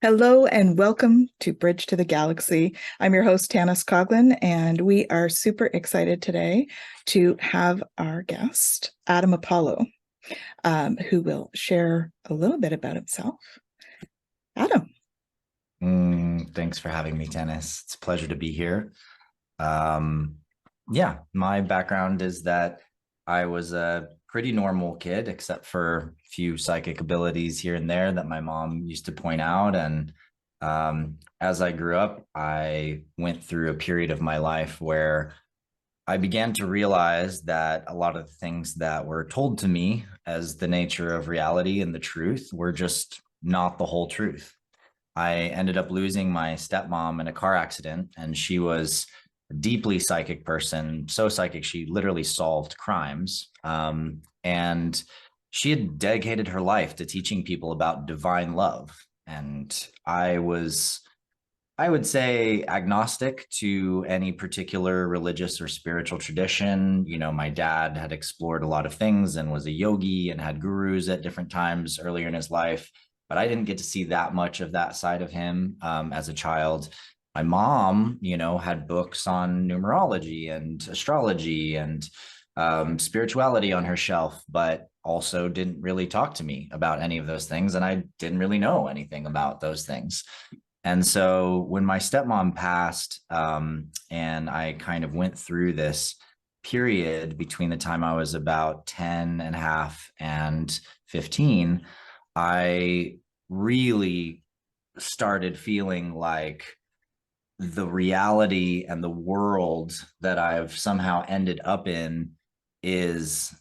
Hello and welcome to Bridge to the Galaxy. I'm your host, Tanys Coughlan, and we are super excited today to have our guest, Adam Apollo, who will share a little bit about himself. Adam. Thanks for having me, Tanys. It's a pleasure to be here. Yeah, my background is that I was a pretty normal kid, except for a few psychic abilities here and there that my mom used to point out. And as I grew up, I went through a period of my life where I began to realize that a lot of the things that were told to me as the nature of reality and the truth were just not the whole truth. I ended up losing my stepmom in a car accident, and she was a deeply psychic person, so psychic she literally solved crimes. And she had dedicated her life to teaching people about divine love. And I would say, agnostic to any particular religious or spiritual tradition. You know, my dad had explored a lot of things and was a yogi and had gurus at different times earlier in his life, but I didn't get to see that much of that side of him as a child. My mom, had books on numerology and astrology and spirituality on her shelf, but also didn't really talk to me about any of those things. And I didn't really know anything about those things. And so when my stepmom passed, and I kind of went through this period between the time I was about 10 and a half and 15, I really started feeling like the reality and the world that I've somehow ended up in is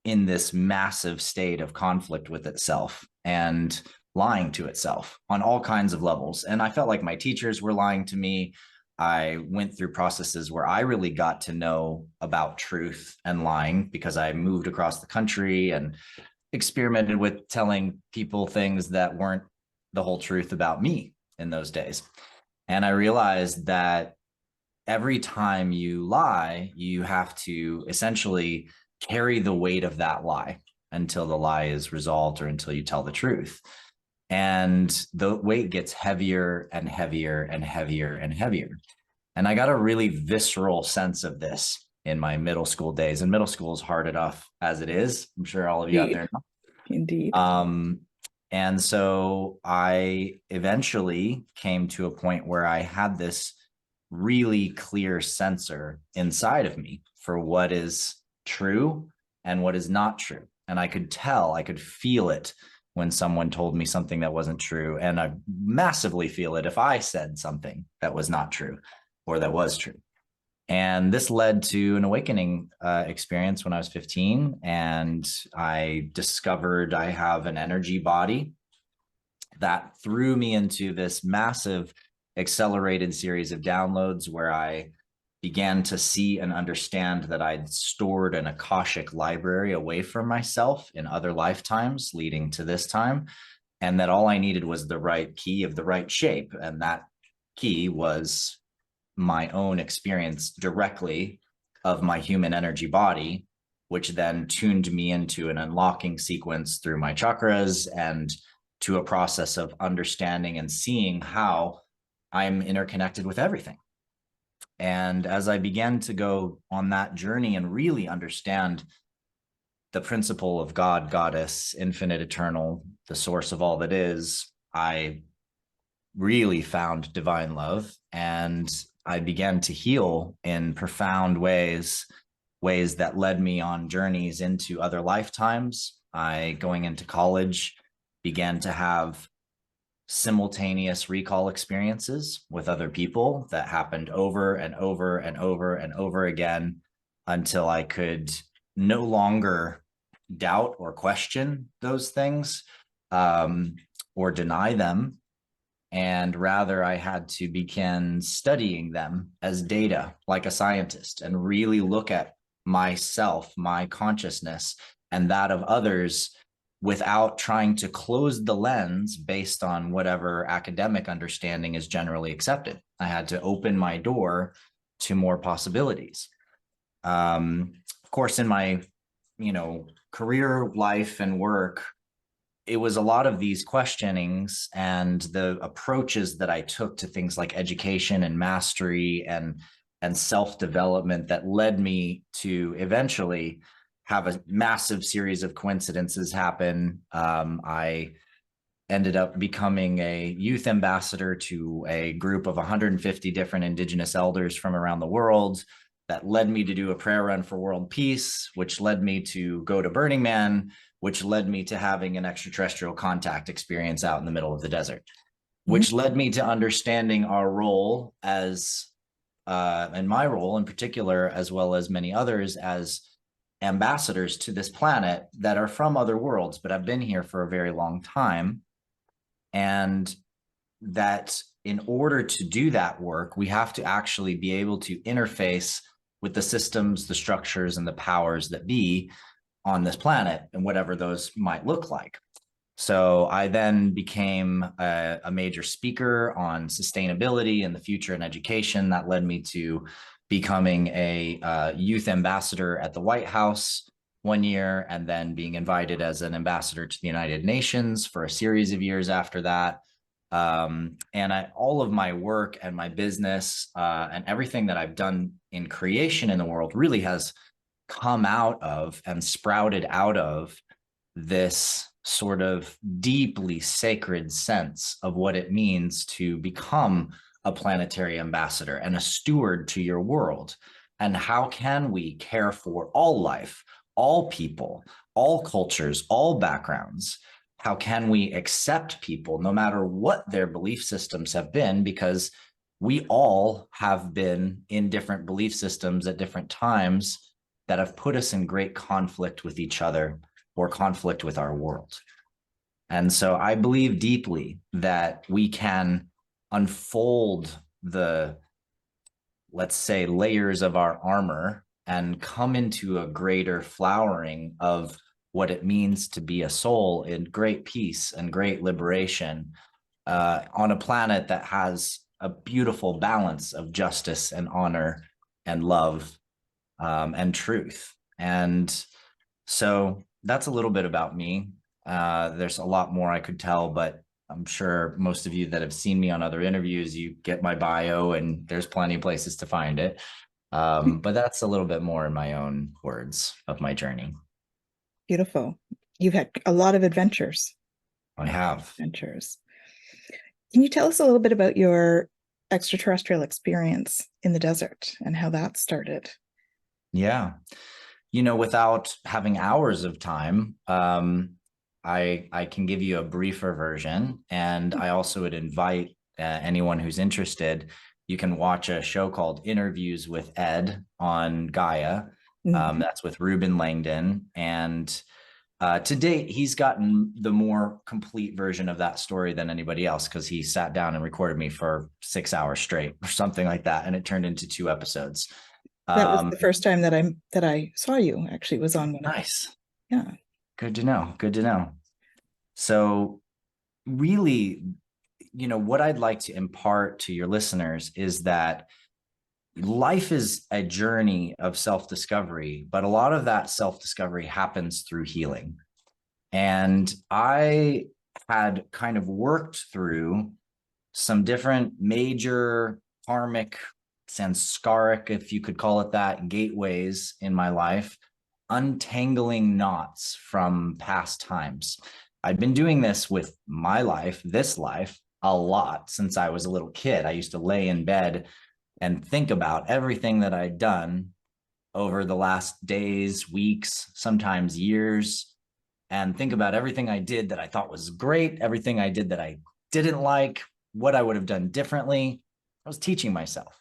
in this massive state of conflict with itself and lying to itself on all kinds of levels. And I felt like my teachers were lying to me. I went through processes where I really got to know about truth and lying because I moved across the country and experimented with telling people things that weren't the whole truth about me in those days. And I realized that every time you lie, you have to essentially carry the weight of that lie until the lie is resolved or until you tell the truth. And the weight gets heavier and heavier and heavier and heavier. And I got a really visceral sense of this in my middle school days. And middle school is hard enough as it is. I'm sure all of you out there know. Indeed. And so I eventually came to a point where I had this really clear sensor inside of me for what is true and what is not true. And I could tell, I could feel it when someone told me something that wasn't true. And I massively feel it if I said something that was not true or that was true. And this led to an awakening experience when I was 15. And I discovered I have an energy body that threw me into this massive accelerated series of downloads where I began to see and understand that I'd stored an Akashic library away from myself in other lifetimes leading to this time, and that all I needed was the right key of the right shape. And that key was my own experience directly of my human energy body, which then tuned me into an unlocking sequence through my chakras and to a process of understanding and seeing how I'm interconnected with everything. And as I began to go on that journey and really understand the principle of God, Goddess, infinite, eternal, the source of all that is, I really found divine love, and I began to heal in profound ways that led me on journeys into other lifetimes. Going into college, began to have simultaneous recall experiences with other people that happened over and over and over and over again until I could no longer doubt or question those things or deny them. And rather, I had to begin studying them as data, like a scientist, and really look at myself, my consciousness, and that of others without trying to close the lens based on whatever academic understanding is generally accepted. I had to open my door to more possibilities. Of course, in my, career life and work, it was a lot of these questionings and the approaches that I took to things like education and mastery and self-development that led me to eventually have a massive series of coincidences happen. I ended up becoming a youth ambassador to a group of 150 different indigenous elders from around the world. That led me to do a prayer run for world peace, which led me to go to Burning Man, which led me to having an extraterrestrial contact experience out in the middle of the desert, which led me to understanding our role as, and my role in particular, as well as many others, as ambassadors to this planet that are from other worlds, but have been here for a very long time. And that in order to do that work, we have to actually be able to interface with the systems, the structures, and the powers that be on this planet, and whatever those might look like. So I then became a major speaker on sustainability and the future in education. That led me to becoming a youth ambassador at the White House one year, and then being invited as an ambassador to the United Nations for a series of years after that. All of my work and my business and everything that I've done in creation in the world really has come out of and sprouted out of this sort of deeply sacred sense of what it means to become a planetary ambassador and a steward to your world. And how can we care for all life, all people, all cultures, all backgrounds? How can we accept people no matter what their belief systems have been? Because we all have been in different belief systems at different times that have put us in great conflict with each other or conflict with our world. And so I believe deeply that we can unfold the, let's say, layers of our armor and come into a greater flowering of what it means to be a soul in great peace and great liberation on a planet that has a beautiful balance of justice and honor and love and truth. And so that's a little bit about me. There's a lot more I could tell, but I'm sure most of you that have seen me on other interviews, you get my bio and there's plenty of places to find it. But that's a little bit more in my own words of my journey. Beautiful. You've had a lot of adventures. I have. Adventures. Can you tell us a little bit about your extraterrestrial experience in the desert and how that started? Yeah. Without having hours of time, I can give you a briefer version. And I also would invite anyone who's interested, you can watch a show called Interviews with Ed on Gaia. That's with Ruben Langdon. And to date, he's gotten the more complete version of that story than anybody else, because he sat down and recorded me for 6 hours straight or something like that. And it turned into 2 episodes. That was the first time that I saw you, actually, was on one. Nice. Yeah. Good to know. Good to know. So really, what I'd like to impart to your listeners is that life is a journey of self-discovery, but a lot of that self-discovery happens through healing. And I had kind of worked through some different major karmic, sanskaric, if you could call it that, gateways in my life, untangling knots from past times. I'd been doing this with my life, this life, a lot since I was a little kid. I used to lay in bed and think about everything that I'd done over the last days, weeks, sometimes years, and think about everything I did that I thought was great, everything I did that I didn't like, what I would have done differently. I was teaching myself.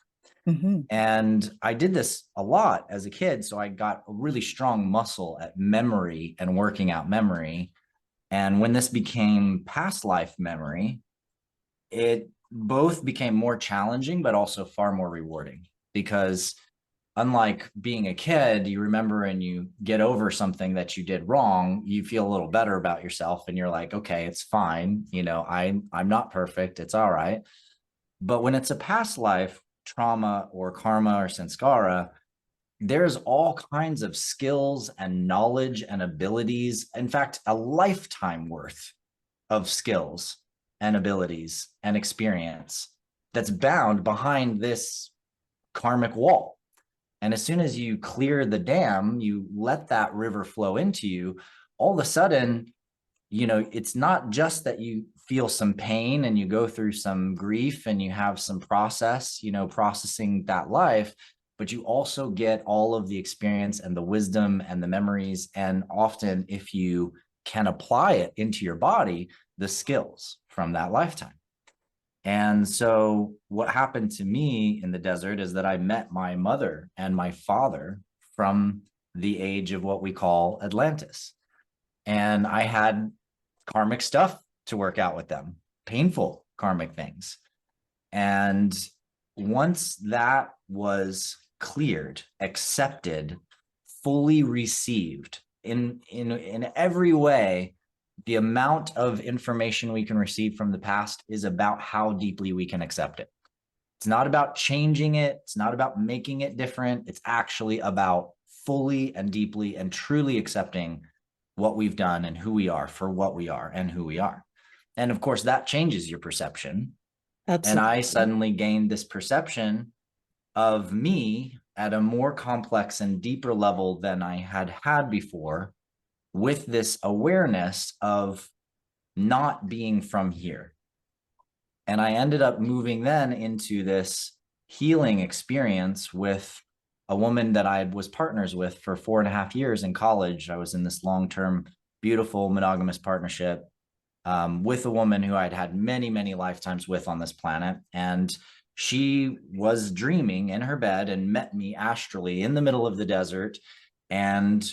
And I did this a lot as a kid. So I got a really strong muscle at memory and working out memory. And when this became past life memory, it both became more challenging, but also far more rewarding, because unlike being a kid, you remember and you get over something that you did wrong, you feel a little better about yourself and you're like, okay, it's fine. I'm not perfect. It's all right. But when it's a past life trauma or karma or sanskara, there's all kinds of skills and knowledge and abilities. In fact, a lifetime worth of skills and abilities and experience that's bound behind this karmic wall. And as soon as you clear the dam, you let that river flow into you, all of a sudden, it's not just that you feel some pain and you go through some grief and you have some processing that life, but you also get all of the experience and the wisdom and the memories. And often, if you can apply it into your body, the skills from that lifetime. And so what happened to me in the desert is that I met my mother and my father from the age of what we call Atlantis. And I had karmic stuff to work out with them, painful karmic things. And once that was cleared, accepted, fully received in every way, the amount of information we can receive from the past is about how deeply we can accept it. It's not about changing it. It's not about making it different. It's actually about fully and deeply and truly accepting what we've done and who we are for what we are and who we are. And of course, that changes your perception. Absolutely. And I suddenly gained this perception of me at a more complex and deeper level than I had had before, with this awareness of not being from here. And I ended up moving then into this healing experience with a woman that I was partners with for 4.5 years in college. I was in this long-term, beautiful monogamous partnership with a woman who I'd had many, many lifetimes with on this planet. And she was dreaming in her bed and met me astrally in the middle of the desert. And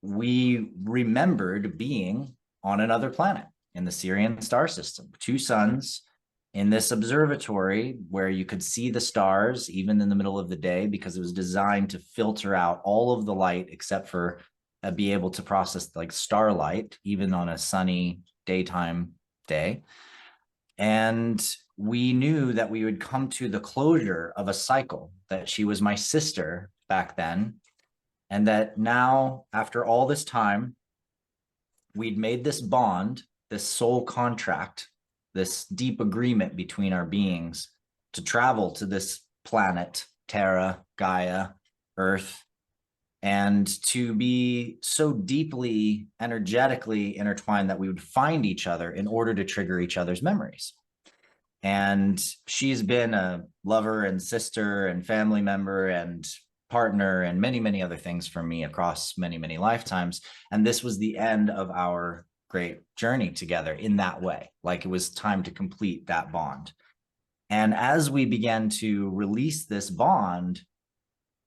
we remembered being on another planet in the Sirian star system, 2 suns in this observatory where you could see the stars even in the middle of the day, because it was designed to filter out all of the light except for be able to process like starlight even on a sunny daytime day. And we knew that we would come to the closure of a cycle, that she was my sister back then. And that now, after all this time, we'd made this bond, this soul contract, this deep agreement between our beings to travel to this planet, Terra, Gaia, Earth, and to be so deeply energetically intertwined that we would find each other in order to trigger each other's memories. And she's been a lover and sister and family member and partner and many, many other things for me across many, many lifetimes. And this was the end of our great journey together in that way. Like it was time to complete that bond. And as we began to release this bond,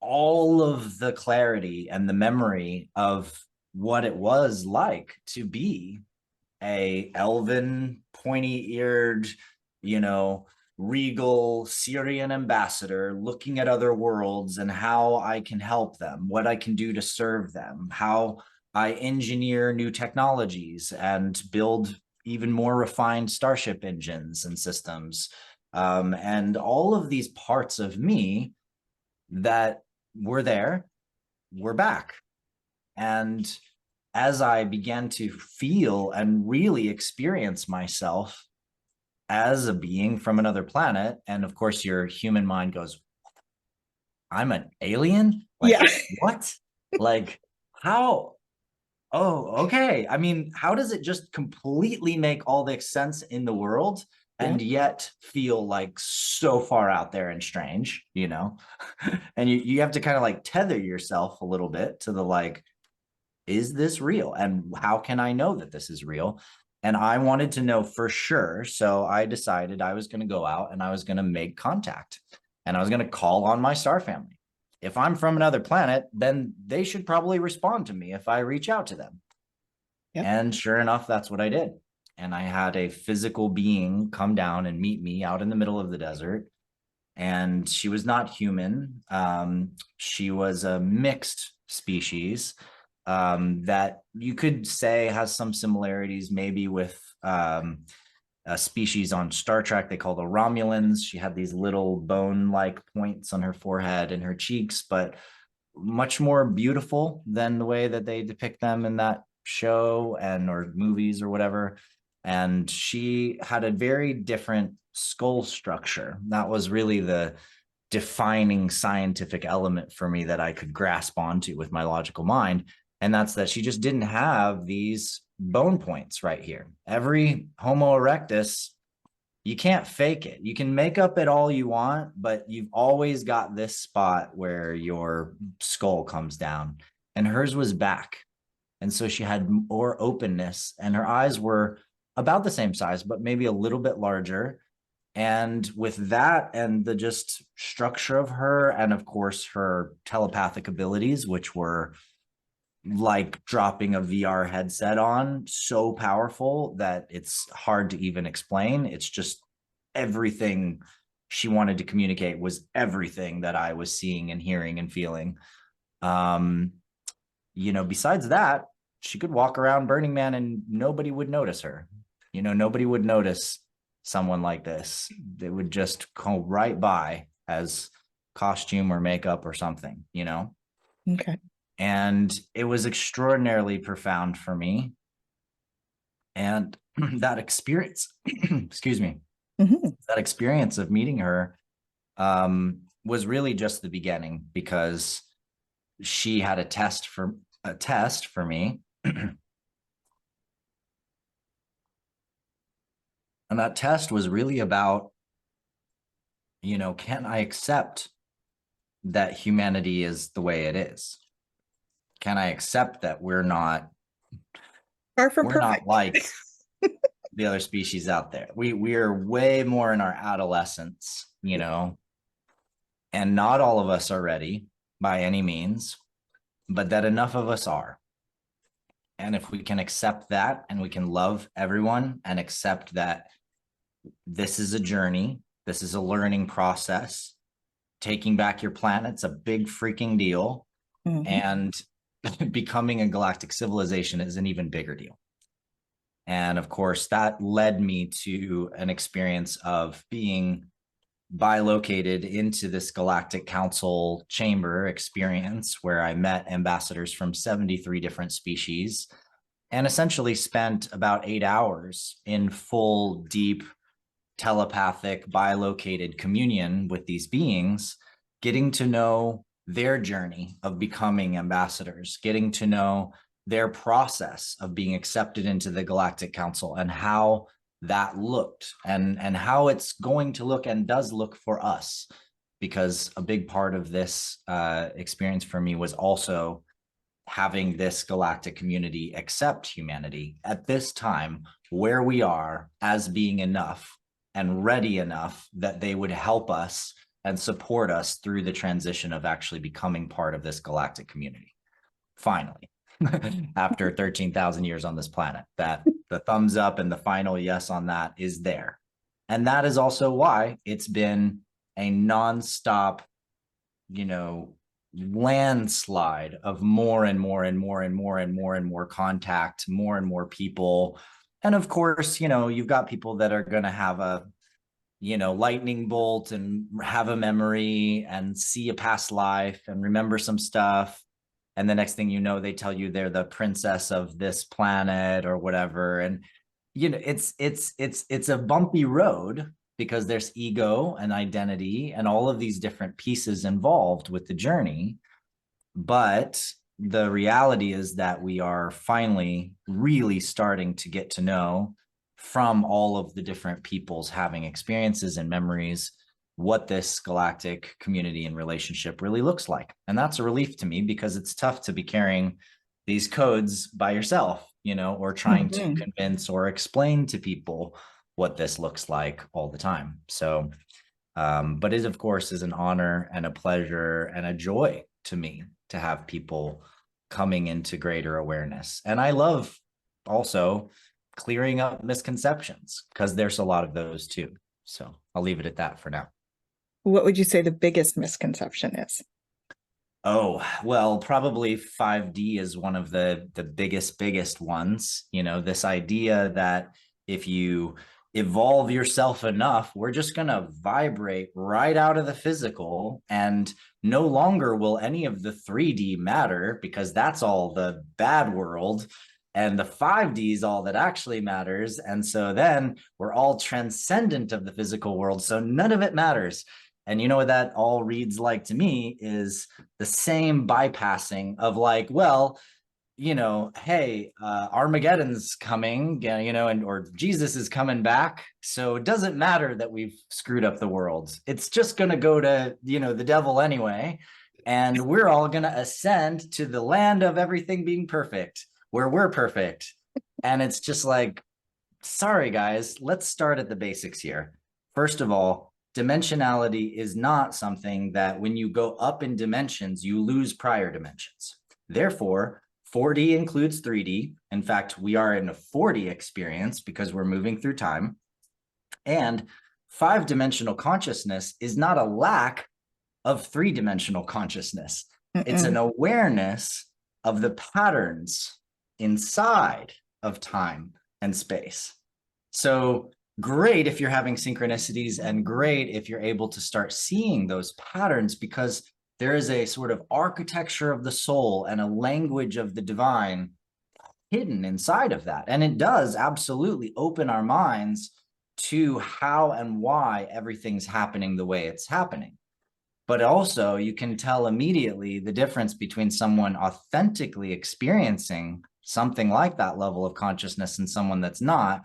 all of the clarity and the memory of what it was like to be a elven, pointy-eared, regal Syrian ambassador looking at other worlds and how I can help them, what I can do to serve them, how I engineer new technologies and build even more refined starship engines and systems. And all of these parts of me that were there, were back. And as I began to feel and really experience myself as a being from another planet, and of course your human mind goes, I'm an alien? Like, yeah. What? Like, how? Oh, okay. I mean, how does it just completely make all the sense in the world and yet feel like so far out there and strange, And you have to kind of like tether yourself a little bit to the like, is this real? And how can I know that this is real? And I wanted to know for sure. So I decided I was going to go out and I was going to make contact and I was going to call on my star family. If I'm from another planet, then they should probably respond to me if I reach out to them. Yep. And sure enough, that's what I did. And I had a physical being come down and meet me out in the middle of the desert. And she was not human. She was a mixed species that you could say has some similarities maybe with a species on Star Trek they call the Romulans. She had these little bone-like points on her forehead and her cheeks, but much more beautiful than the way that they depict them in that show and or movies or whatever. And she had a very different skull structure. That was really the defining scientific element for me that I could grasp onto with my logical mind. And that's that she just didn't have these bone points right here. Every Homo erectus, you can't fake it. You can make up it all you want, but you've always got this spot where your skull comes down, and hers was back. And so she had more openness, and her eyes were about the same size, but maybe a little bit larger. And with that and the just structure of her, and of course her telepathic abilities, which were like dropping a VR headset on, so powerful that it's hard to even explain. It's just everything she wanted to communicate was everything that I was seeing and hearing and feeling. Besides that, she could walk around Burning Man and nobody would notice her. Nobody would notice someone like this. They would just go right by as costume or makeup or something. Okay. And it was extraordinarily profound for me. And that experience, excuse me, that experience of meeting her was really just the beginning, because she had a test for me. And that test was really about, can I accept that humanity is the way it is? Can I accept that we're not like the other species out there? We are way more in our adolescence, and not all of us are ready by any means, but that enough of us are. And if we can accept that, and we can love everyone and accept that this is a journey, this is a learning process, taking back your planet's a big freaking deal. And becoming a galactic civilization is an even bigger deal. And of course, that led me to an experience of being bilocated into this Galactic Council chamber experience, where I met ambassadors from 73 different species and essentially spent about 8 hours in full, deep, telepathic, bilocated communion with these beings, getting to know their journey of becoming ambassadors, getting to know their process of being accepted into the Galactic Council, and how that looked, and how it's going to look and does look for us. Because a big part of this experience for me was also having this galactic community accept humanity at this time, where we are, as being enough and ready enough that they would help us and support us through the transition of actually becoming part of this galactic community. Finally, after 13,000 years on this planet, that the thumbs up and the final yes on that is there. And that is also why it's been a nonstop, landslide of more and more and more and more and more and more contact, more and more people. And of course, you've got people that are going to have a lightning bolt and have a memory and see a past life and remember some stuff. And the next thing you know, they tell you they're the princess of this planet or whatever. And, it's a bumpy road, because there's ego and identity and all of these different pieces involved with the journey. But the reality is that we are finally really starting to get to know, from all of the different peoples having experiences and memories, what this galactic community and relationship really looks like. And that's a relief to me, because it's tough to be carrying these codes by yourself, or trying to convince or explain to people what this looks like all the time. So, but it, of course, is an honor and a pleasure and a joy to me to have people coming into greater awareness. And I love also clearing up misconceptions, because there's a lot of those too. So I'll leave it at that for now. What would you say the biggest misconception is? Oh, well, probably 5D is one of the biggest ones. This idea that if you evolve yourself enough, we're just going to vibrate right out of the physical, and no longer will any of the 3D matter, because that's all the bad world, and the 5D is all that actually matters. And so then we're all transcendent of the physical world, so none of it matters. And you know what that all reads like to me is the same bypassing of like, well, you know, hey, Armageddon's coming, you know, and or Jesus is coming back. So it doesn't matter that we've screwed up the world. It's just going to go to, you know, the devil anyway. And we're all going to ascend to the land of everything being perfect, where we're perfect. And it's just like, sorry, guys, let's start at the basics here. First of all, dimensionality is not something that when you go up in dimensions, you lose prior dimensions. Therefore, 4D includes 3D. In fact, we are in a 4D experience because we're moving through time. And 5-dimensional consciousness is not a lack of 3-dimensional consciousness. It's an awareness of the patterns inside of time and space. So great if you're having synchronicities, and great if you're able to start seeing those patterns, because there is a sort of architecture of the soul and a language of the divine hidden inside of that. And it does absolutely open our minds to how and why everything's happening the way it's happening. But also you can tell immediately the difference between someone authentically experiencing something like that level of consciousness and someone that's not,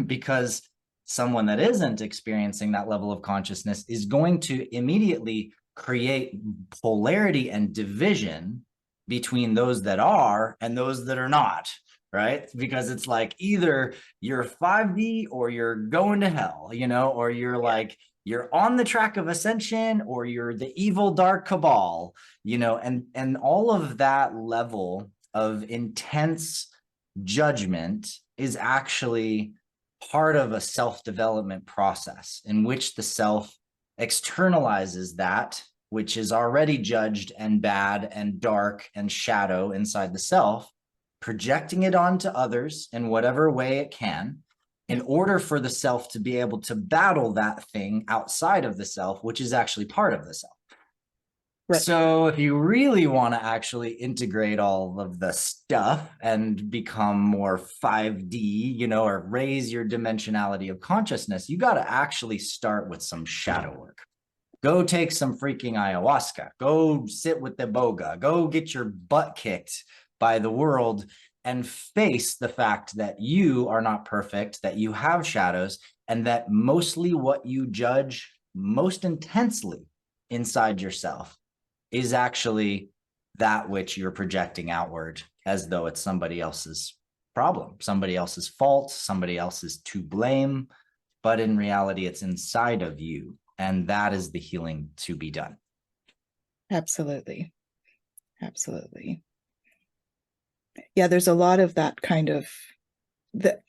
because someone that isn't experiencing that level of consciousness is going to immediately create polarity and division between those that are and those that are not, right? Because it's like either you're 5D or you're going to hell, you know, or you're like, you're on the track of ascension, or you're the evil dark cabal, you know, and all of that level of intense judgment is actually part of a self-development process in which the self externalizes that which is already judged and bad and dark and shadow inside the self, projecting it onto others in whatever way it can, in order for the self to be able to battle that thing outside of the self, which is actually part of the self. Right. So if you really want to actually integrate all of the stuff and become more 5D, you know, or raise your dimensionality of consciousness, you got to actually start with some shadow work. Go take some freaking ayahuasca. Go sit with the boga. Go get your butt kicked by the world and face the fact that you are not perfect, that you have shadows, and that mostly what you judge most intensely inside yourself is actually that which you're projecting outward as though it's somebody else's problem, somebody else's fault, somebody else's to blame. But in reality, it's inside of you. And that is the healing to be done. Absolutely. Absolutely. Yeah, there's a lot of that kind of,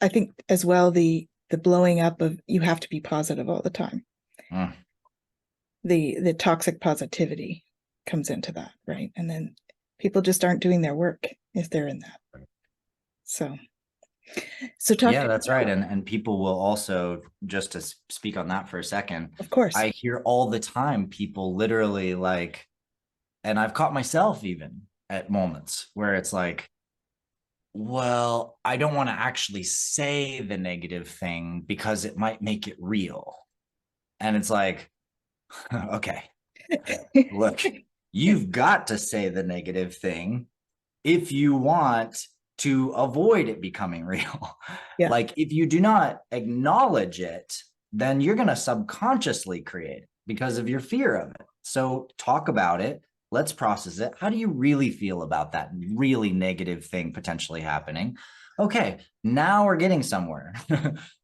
I think as well, the blowing up of you have to be positive all the time. The toxic positivity comes into that, right? And then people just aren't doing their work if they're in that. So yeah, that's right. And people will also, just to speak on that for a second, of course, I hear all the time people literally like, and I've caught myself even at moments where it's like, well, I don't want to actually say the negative thing because it might make it real. And it's like, okay, look, you've got to say the negative thing if you want to avoid it becoming real. Yeah. Like if you do not acknowledge it, then you're going to subconsciously create it because of your fear of it. So talk about it. Let's process it. How do you really feel about that really negative thing potentially happening? Okay, now we're getting somewhere.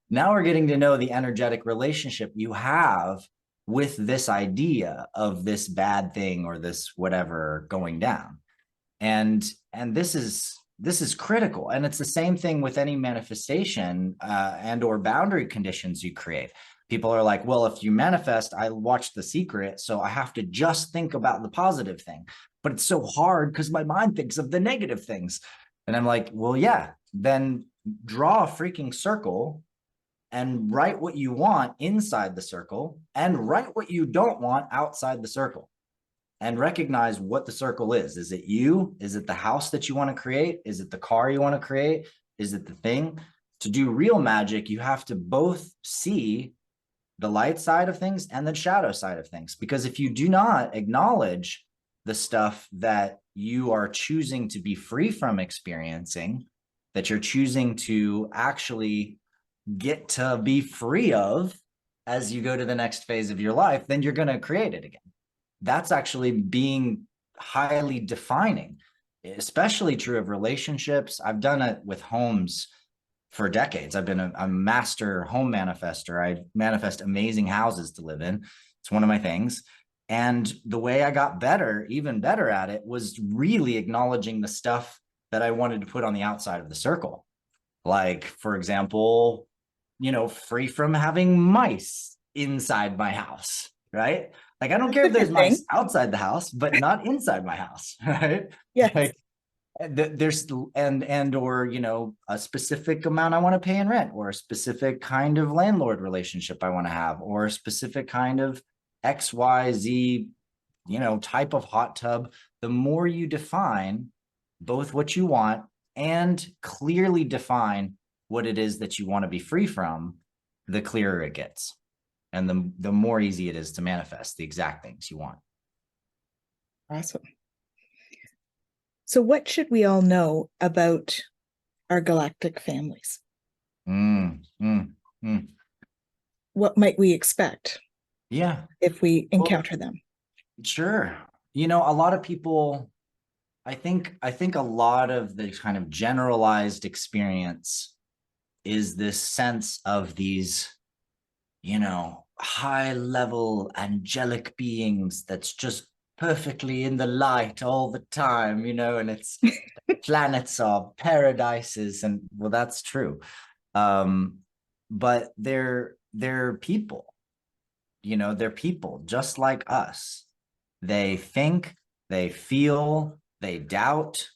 Now we're getting to know the energetic relationship you have with this idea of this bad thing or this whatever going down. And this is critical. And it's the same thing with any manifestation and or boundary conditions you create. People are like, well, if you manifest, I watched The Secret, so I have to just think about the positive thing. But it's so hard because my mind thinks of the negative things. And I'm like, well, yeah, then draw a freaking circle and write what you want inside the circle and write what you don't want outside the circle, and recognize what the circle is. Is it you? Is it the house that you want to create? Is it the car you want to create? Is it the thing? To do real magic, you have to both see the light side of things and the shadow side of things. Because if you do not acknowledge the stuff that you are choosing to be free from experiencing, that you're choosing to actually get to be free of as you go to the next phase of your life, then you're going to create it again. That's actually being highly defining, especially true of relationships. I've done it with homes for decades. I've been a master home manifester. I manifest amazing houses to live in. It's one of my things. And the way I got better, even better at it, was really acknowledging the stuff that I wanted to put on the outside of the circle. Like, for example, free from having mice inside my house, right? Like, I don't care if there's mice outside the house, but not inside my house, right? Yes. Like, there's or a specific amount I want to pay in rent, or a specific kind of landlord relationship I want to have, or a specific kind of XYZ type of hot tub. The more you define both what you want and clearly define what it is that you want to be free from, the clearer it gets, and the more easy it is to manifest the exact things you want. Awesome. So what should we all know about our galactic families? What might we expect? Yeah. If we encounter them? Sure. A lot of people, I think a lot of the kind of generalized experience is this sense of these, high level angelic beings that's just perfectly in the light all the time, and it's planets are paradises, and well, that's true. But they're people, they're people just like us. They think, they feel, they doubt,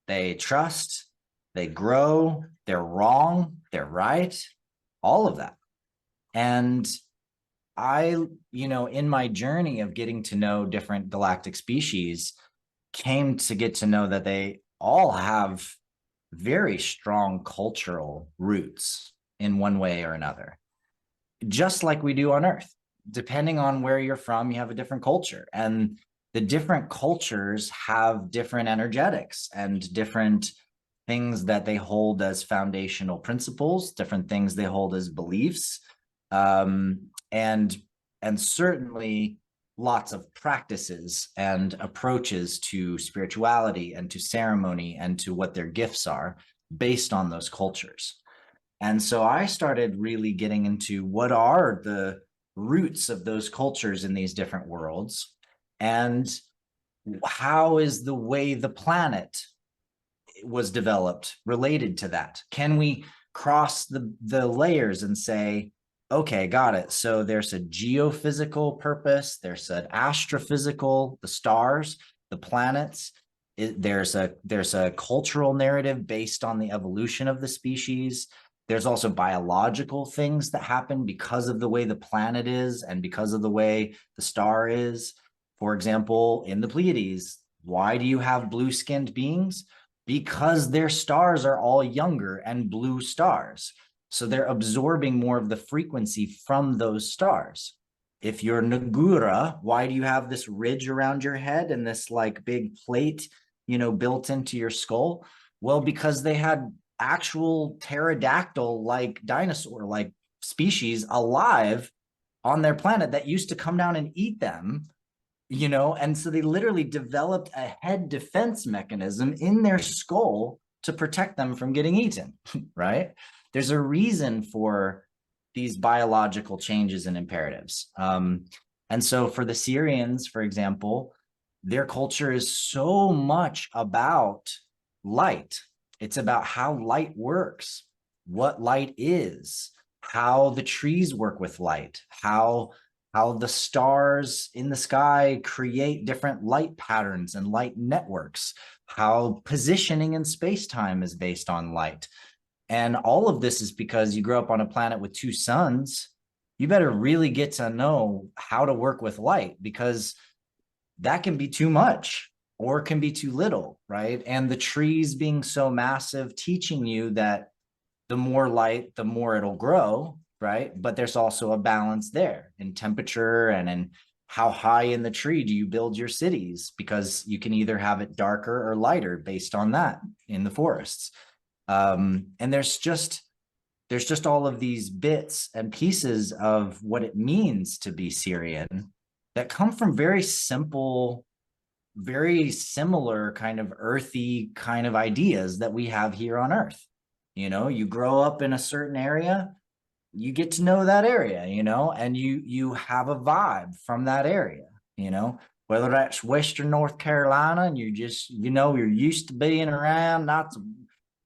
they trust, they grow, they're wrong, they're right, all of that. And I, in my journey of getting to know different galactic species, came to get to know that they all have very strong cultural roots in one way or another, just like we do on Earth. Depending on where you're from, you have a different culture, and the different cultures have different energetics and different things that they hold as foundational principles, different things they hold as beliefs, and certainly lots of practices and approaches to spirituality and to ceremony and to what their gifts are based on those cultures. And so I started really getting into what are the roots of those cultures in these different worlds, and how is the way the planet was developed related to that? Can we cross the layers and say, okay, got it. So there's a geophysical purpose, there's an astrophysical, the stars, the planets. There's a cultural narrative based on the evolution of the species. There's also biological things that happen because of the way the planet is and because of the way the star is. For example, in the Pleiades, why do you have blue-skinned beings? Because their stars are all younger and blue stars. So they're absorbing more of the frequency from those stars. If you're Nagura, why do you have this ridge around your head and this like big plate, built into your skull? Well, because they had actual pterodactyl like dinosaur like species alive on their planet that used to come down and eat them, and so they literally developed a head defense mechanism in their skull to protect them from getting eaten, right? There's a reason for these biological changes and imperatives. And so for the Syrians, for example, their culture is so much about light. It's about how light works, what light is, how the trees work with light, how the stars in the sky create different light patterns and light networks, how positioning in space-time is based on light. And all of this is because you grew up on a planet with two suns. You better really get to know how to work with light, because that can be too much or can be too little, right? And the trees being so massive, teaching you that the more light, the more it'll grow, right? But there's also a balance there in temperature and in how high in the tree do you build your cities, because you can either have it darker or lighter based on that in the forests. And there's just all of these bits and pieces of what it means to be Syrian that come from very simple, very similar kind of earthy kind of ideas that we have here on Earth. You know, you grow up in a certain area, you get to know that area, you know, and you have a vibe from that area, you know, whether that's Western North Carolina and you just, you know, you're used to being around not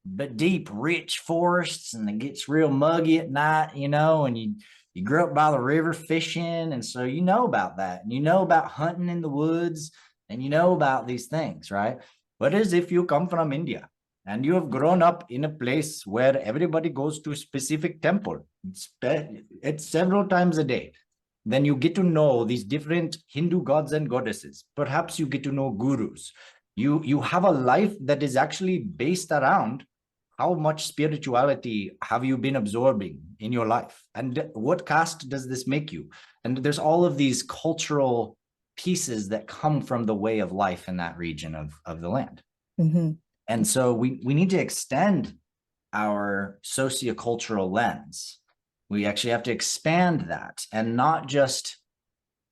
but deep, rich forests, and it gets real muggy at night, you know, and you grew up by the river fishing, and so you know about that, and you know about hunting in the woods, and you know about these things, right? What is if you come from India and you have grown up in a place where everybody goes to a specific temple, it's several times a day, then you get to know these different Hindu gods and goddesses. Perhaps you get to know gurus. You have a life that is actually based around how much spirituality have you been absorbing in your life, and what caste does this make you? And there's all of these cultural pieces that come from the way of life in that region of the land. Mm-hmm. And so we need to extend our sociocultural lens. We actually have to expand that and not just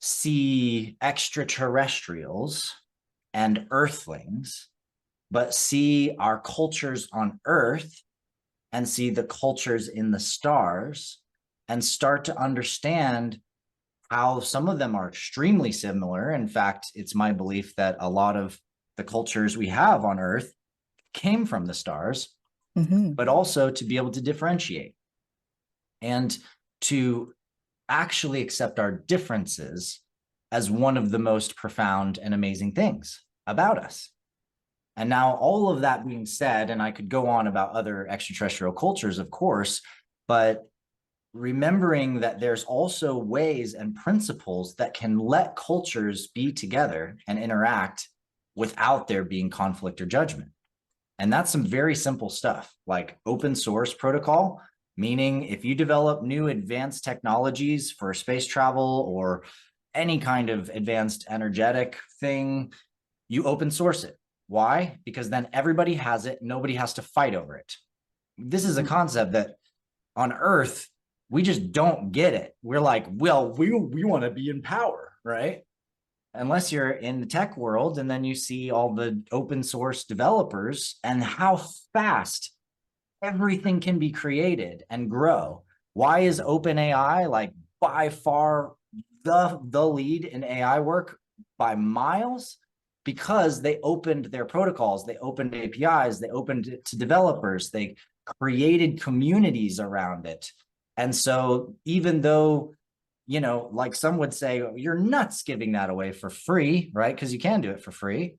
see extraterrestrials and earthlings, but see our cultures on Earth and see the cultures in the stars and start to understand how some of them are extremely similar. In fact, it's my belief that a lot of the cultures we have on Earth came from the stars, but also to be able to differentiate and to actually accept our differences as one of the most profound and amazing things about us. And now, all of that being said, and I could go on about other extraterrestrial cultures, of course, but remembering that there's also ways and principles that can let cultures be together and interact without there being conflict or judgment. And that's some very simple stuff, like open source protocol, meaning if you develop new advanced technologies for space travel or any kind of advanced energetic thing, you open source it. Why? Because then everybody has it. Nobody has to fight over it. This is a concept that on Earth, we just don't get it. We're like, well, we want to be in power, right? Unless you're in the tech world, and then you see all the open source developers and how fast everything can be created and grow. Why is OpenAI like by far the lead in AI work by miles? Because they opened their protocols, they opened APIs, they opened it to developers, they created communities around it. And so even though, you know, like some would say, you're nuts giving that away for free, right? Because you can do it for free,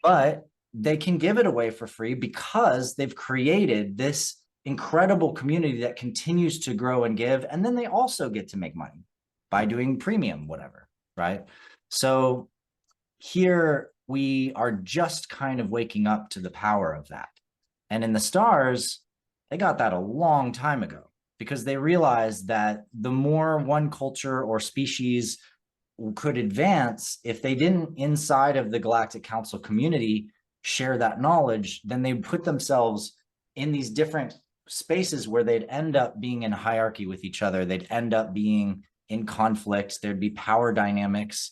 but they can give it away for free because they've created this incredible community that continues to grow and give. And then they also get to make money by doing premium, whatever, right? So here we are just kind of waking up to the power of that. And in the stars, they got that a long time ago, because they realized that the more one culture or species could advance, if they didn't inside of the Galactic Council community share that knowledge, then they put themselves in these different spaces where they'd end up being in hierarchy with each other. They'd end up being in conflict. There'd be power dynamics.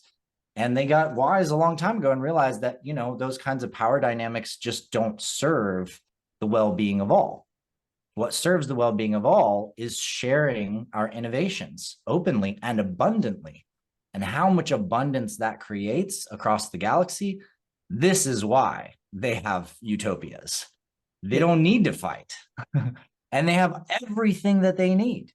And they got wise a long time ago and realized that, you know, those kinds of power dynamics just don't serve the well-being of all. What serves the well-being of all is sharing our innovations openly and abundantly. And how much abundance that creates across the galaxy, this is why they have utopias. They don't need to fight. And they have everything that they need.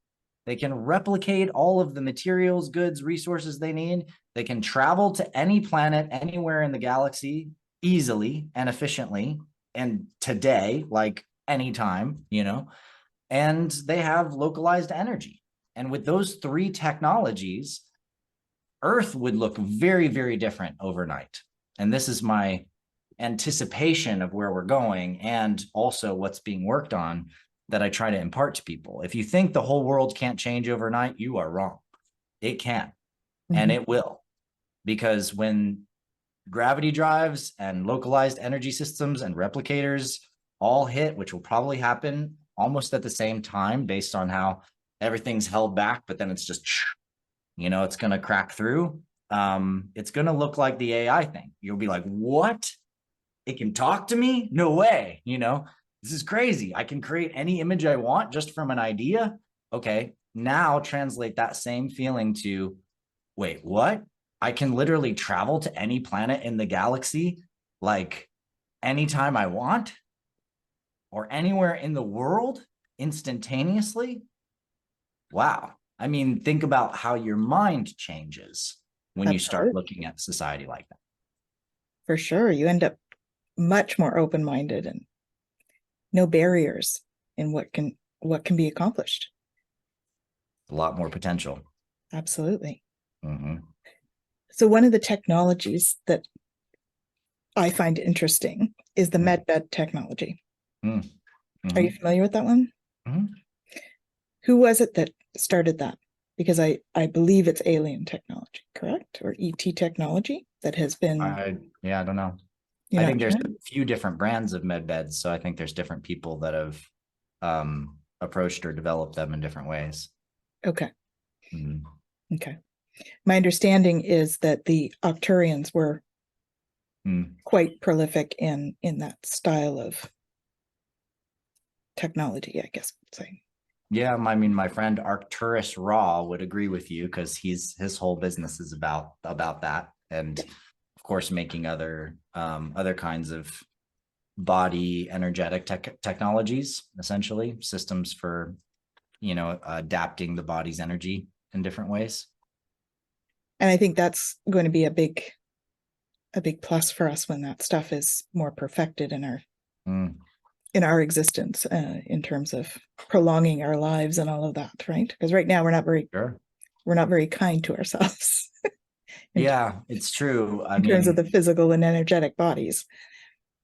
They can replicate all of the materials, goods, resources they need. They can travel to any planet, anywhere in the galaxy easily and efficiently. And today, like anytime, you know, and they have localized energy. And with those three technologies, Earth would look very, very different overnight. And this is my anticipation of where we're going, and also what's being worked on, that I try to impart to people. If you think the whole world can't change overnight, you are wrong. It can, and it will, because when gravity drives and localized energy systems and replicators all hit, which will probably happen almost at the same time based on how everything's held back, but then it's just, it's going to crack through. It's going to look like the AI thing. You'll be like, what? It can talk to me? No way. This is crazy. I can create any image I want just from an idea. Okay. Now translate that same feeling to, wait, what? I can literally travel to any planet in the galaxy, like anytime I want, or anywhere in the world instantaneously. Wow. I mean, think about how your mind changes when you start looking at society like that. For sure. You end up much more open-minded and no barriers in what can be accomplished. A lot more potential. Absolutely. Mm-hmm. So one of the technologies that I find interesting is the medbed technology. Mm-hmm. Are you familiar with that one? Mm-hmm. Who was it that started that? Because I believe it's alien technology, correct? Or ET technology that has been... I don't know. I think there's a few different brands of med beds, so I think there's different people that have approached or developed them in different ways. Okay. Mm-hmm. Okay. My understanding is that the Arcturians were quite prolific in that style of technology, I guess I'd say. Yeah, I mean, my friend Arcturus Raw would agree with you, because his whole business is about that, and of course making other kinds of body energetic technologies, essentially systems for adapting the body's energy in different ways. And I think that's going to be a big plus for us when that stuff is more perfected in our existence, in terms of prolonging our lives and all of that, right? Because right now we're not very kind to ourselves. Yeah, it's true. In terms of the physical and energetic bodies.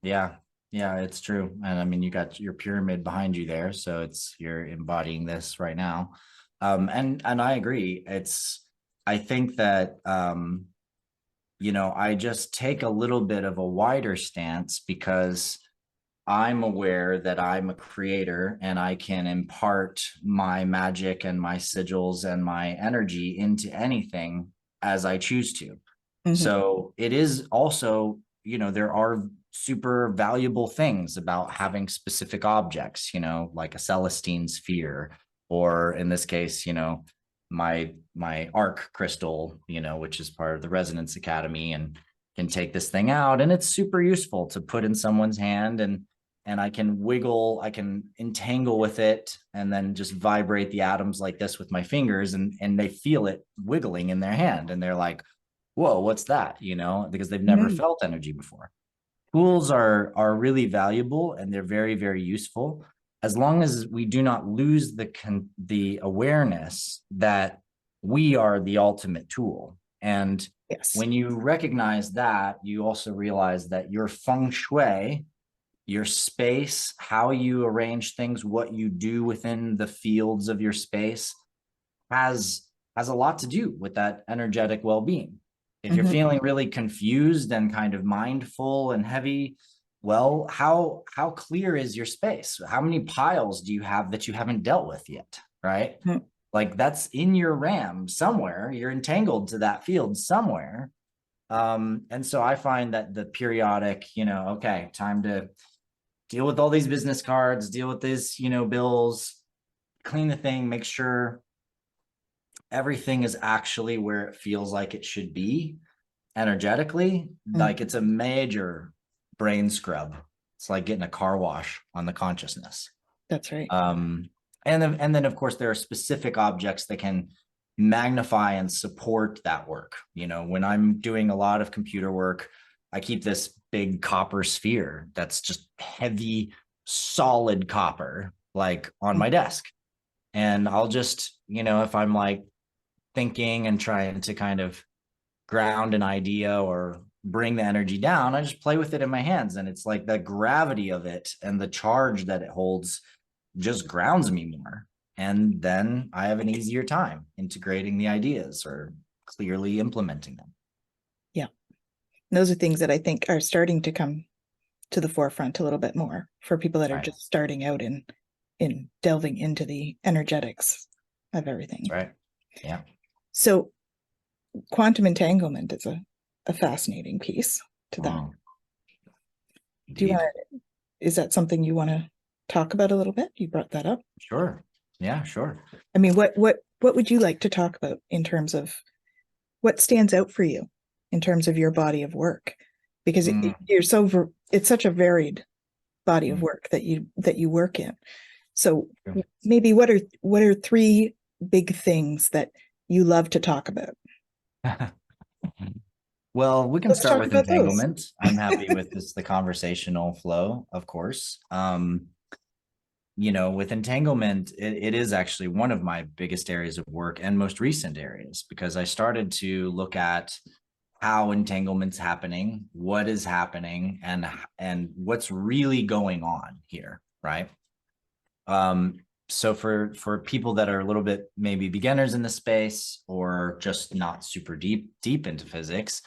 Yeah, it's true. And I mean, you got your pyramid behind you there, so you're embodying this right now. And I agree. I think that I just take a little bit of a wider stance, because I'm aware that I'm a creator and I can impart my magic and my sigils and my energy into anything as I choose to. Mm-hmm. So it is also, there are super valuable things about having specific objects, like a Celestine sphere, or in this case, my arc crystal, which is part of the Resonance Academy, and can take this thing out, and it's super useful to put in someone's hand, and I can wiggle, I can entangle with it, and then just vibrate the atoms like this with my fingers, and they feel it wiggling in their hand, and they're like, whoa, what's that? Because they've never felt energy before. Tools are really valuable, and they're very, very useful, as long as we do not lose the awareness that we are the ultimate tool. And when you recognize that, you also realize that your feng shui, your space, how you arrange things, what you do within the fields of your space has a lot to do with that energetic well-being. If you're feeling really confused and kind of mindful and heavy, well, how clear is your space? How many piles do you have that you haven't dealt with yet, right? Like, that's in your RAM somewhere. You're entangled to that field somewhere. And so I find that the periodic, okay, time to deal with all these business cards, deal with these, bills, clean the thing, make sure everything is actually where it feels like it should be energetically. Like, it's a major brain scrub. It's like getting a car wash on the consciousness. That's right. And then of course there are specific objects that can magnify and support that work. When I'm doing a lot of computer work, I keep this big copper sphere that's just heavy, solid copper like on my desk. And I'll just, if I'm like thinking and trying to kind of ground an idea or bring the energy down, I just play with it in my hands. And it's like the gravity of it and the charge that it holds just grounds me more. And then I have an easier time integrating the ideas or clearly implementing them. Yeah. Those are things that I think are starting to come to the forefront a little bit more for people that are just starting out in delving into the energetics of everything. That's right. Yeah. So quantum entanglement is a fascinating piece to that. Do you want to, is that something you want to talk about a little bit? You brought that up. Sure. Yeah, sure. I mean, what would you like to talk about in terms of what stands out for you in terms of your body of work? Because it's such a varied body of work that you work in. So maybe what are three big things that you love to talk about? Well, we can start with entanglement. I'm happy with the conversational flow, of course. With entanglement, it is actually one of my biggest areas of work and most recent areas, because I started to look at how entanglement's happening, what is happening, and what's really going on here, right? So for people that are a little bit maybe beginners in the space or just not super deep into physics,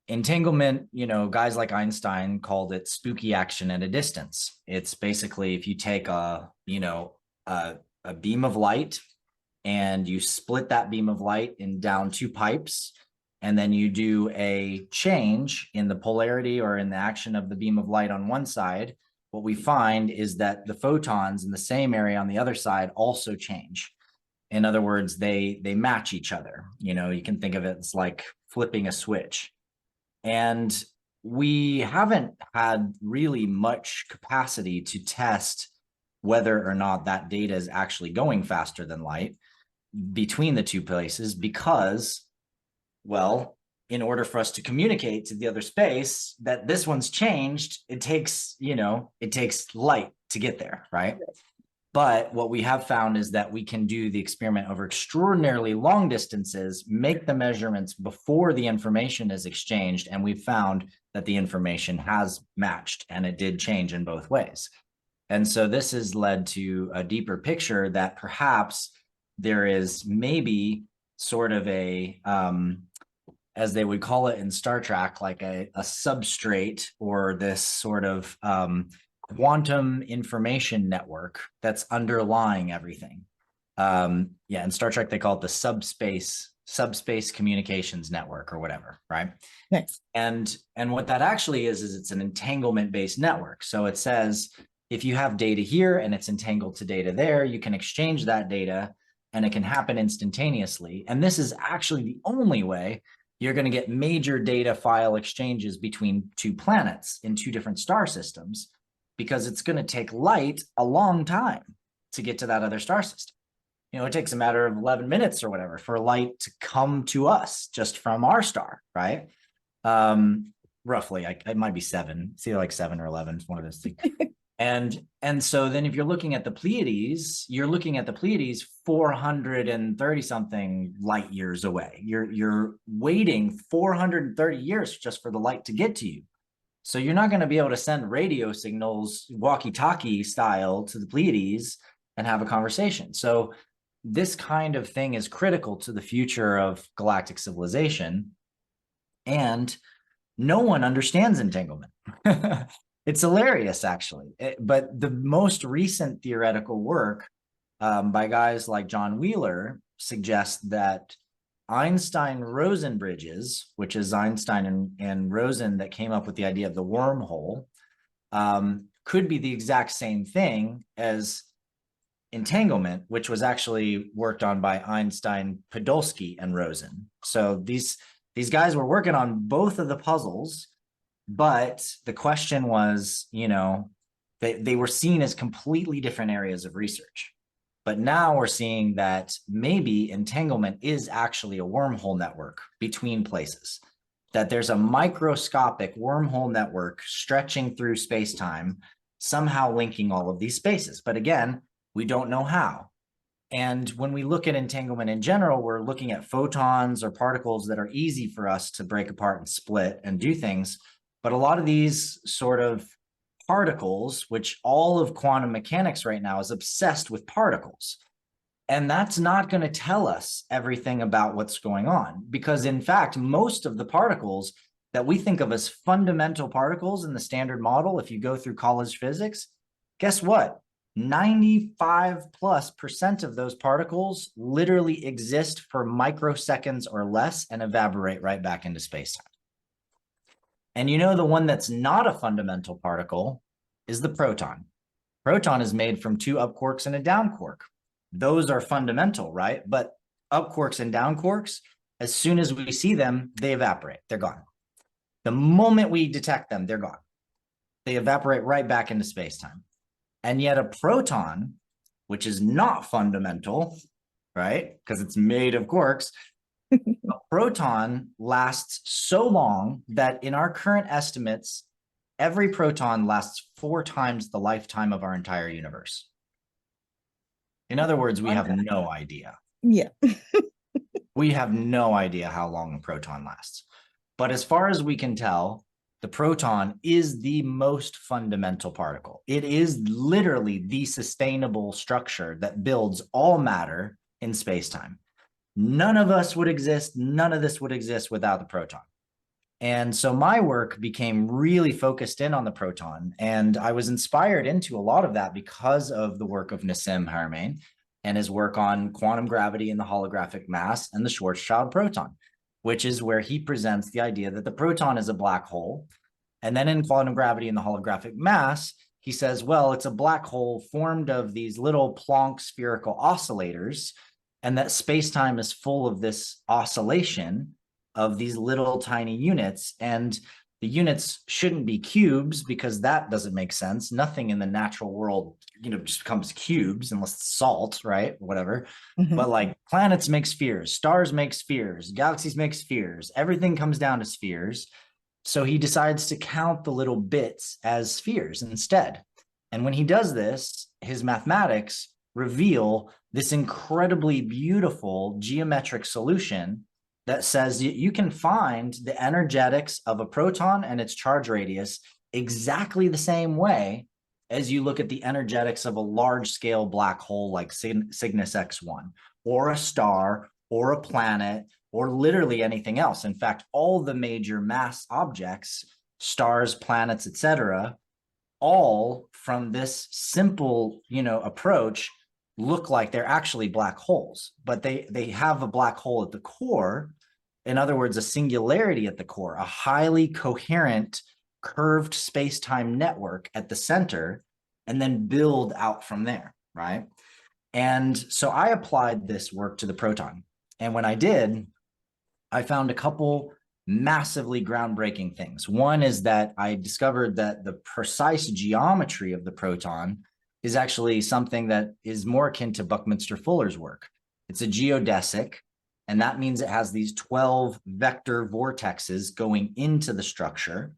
entanglement, guys like Einstein called it spooky action at a distance. It's basically if you take a beam of light and you split that beam of light in down two pipes, and then you do a change in the polarity or in the action of the beam of light on one side, what we find is that the photons in the same area on the other side also change. In other words, they match each other. You can think of it as like flipping a switch. And we haven't had really much capacity to test whether or not that data is actually going faster than light between the two places, because, well, in order for us to communicate to the other space that this one's changed, it takes light to get there, right? But what we have found is that we can do the experiment over extraordinarily long distances, make the measurements before the information is exchanged, and we've found that the information has matched and it did change in both ways. And so this has led to a deeper picture that perhaps there is maybe sort of a, as they would call it in Star Trek, like a substrate or this sort of quantum information network that's underlying everything. In Star Trek, they call it the subspace communications network or whatever, right? Nice. And what that actually is it's an entanglement-based network. So it says, if you have data here and it's entangled to data there, you can exchange that data and it can happen instantaneously. And this is actually the only way you're going to get major data file exchanges between two planets in two different star systems, because it's going to take light a long time to get to that other star system. It takes a matter of 11 minutes or whatever for light to come to us just from our star, right? Roughly, it might be 7. It's either like 7 or 11. It's one of those things. And so then if you're looking at the Pleiades, 430 something light years away. You're waiting 430 years just for the light to get to you. So you're not going to be able to send radio signals walkie-talkie style to the Pleiades and have a conversation. So this kind of thing is critical to the future of galactic civilization. And no one understands entanglement. It's hilarious, actually. But the most recent theoretical work by guys like John Wheeler suggests that Einstein-Rosen bridges, which is Einstein and Rosen that came up with the idea of the wormhole, could be the exact same thing as entanglement, which was actually worked on by Einstein, Podolsky, and Rosen. So these guys were working on both of the puzzles, but the question was, they were seen as completely different areas of research. But now we're seeing that maybe entanglement is actually a wormhole network between places, that there's a microscopic wormhole network stretching through space-time somehow linking all of these spaces. But again, we don't know how. And when we look at entanglement in general, we're looking at photons or particles that are easy for us to break apart and split and do things. But a lot of these sort of particles, which all of quantum mechanics right now is obsessed with particles. And that's not going to tell us everything about what's going on, because in fact, most of the particles that we think of as fundamental particles in the standard model, if you go through college physics, guess what? 95+% of those particles literally exist for microseconds or less and evaporate right back into space-time. And you know, the one that's not a fundamental particle is the proton. Proton is made from 2 up quarks and a down quark. Those are fundamental, right? But up quarks and down quarks, as soon as we see them, they evaporate. They're gone. The moment we detect them, they're gone. They evaporate right back into space-time. And yet a proton, which is not fundamental, right? Because it's made of quarks, a proton lasts so long that in our current estimates, every proton lasts 4 times the lifetime of our entire universe. In other words, we have no idea. Yeah. We have no idea how long a proton lasts. But as far as we can tell, the proton is the most fundamental particle. It is literally the sustainable structure that builds all matter in space-time. None of us would exist, none of this would exist without the proton. And so my work became really focused in on the proton, and I was inspired into a lot of that because of the work of Nassim Haramein and his work on quantum gravity and the holographic mass and the Schwarzschild proton, which is where he presents the idea that the proton is a black hole. And then in quantum gravity and the holographic mass, he says, well, it's a black hole formed of these little Planck spherical oscillators, and that space-time is full of this oscillation of these little tiny units. And the units shouldn't be cubes because that doesn't make sense. Nothing in the natural world, just becomes cubes unless it's salt, right? Whatever. Mhm. But like planets make spheres, stars make spheres, galaxies make spheres, everything comes down to spheres. So he decides to count the little bits as spheres instead. And when he does this, his mathematics reveal this incredibly beautiful geometric solution that says you can find the energetics of a proton and its charge radius exactly the same way as you look at the energetics of a large-scale black hole like Cygnus X1, or a star, or a planet, or literally anything else. In fact, all the major mass objects, stars, planets, etc., all from this simple, approach look like they're actually black holes, but they have a black hole at the core. In other words, a singularity at the core, a highly coherent curved space-time network at the center, and then build out from there, right? And so I applied this work to the proton. And when I did, I found a couple massively groundbreaking things. One is that I discovered that the precise geometry of the proton is actually something that is more akin to Buckminster Fuller's work. It's a geodesic, and that means it has these 12 vector vortexes going into the structure.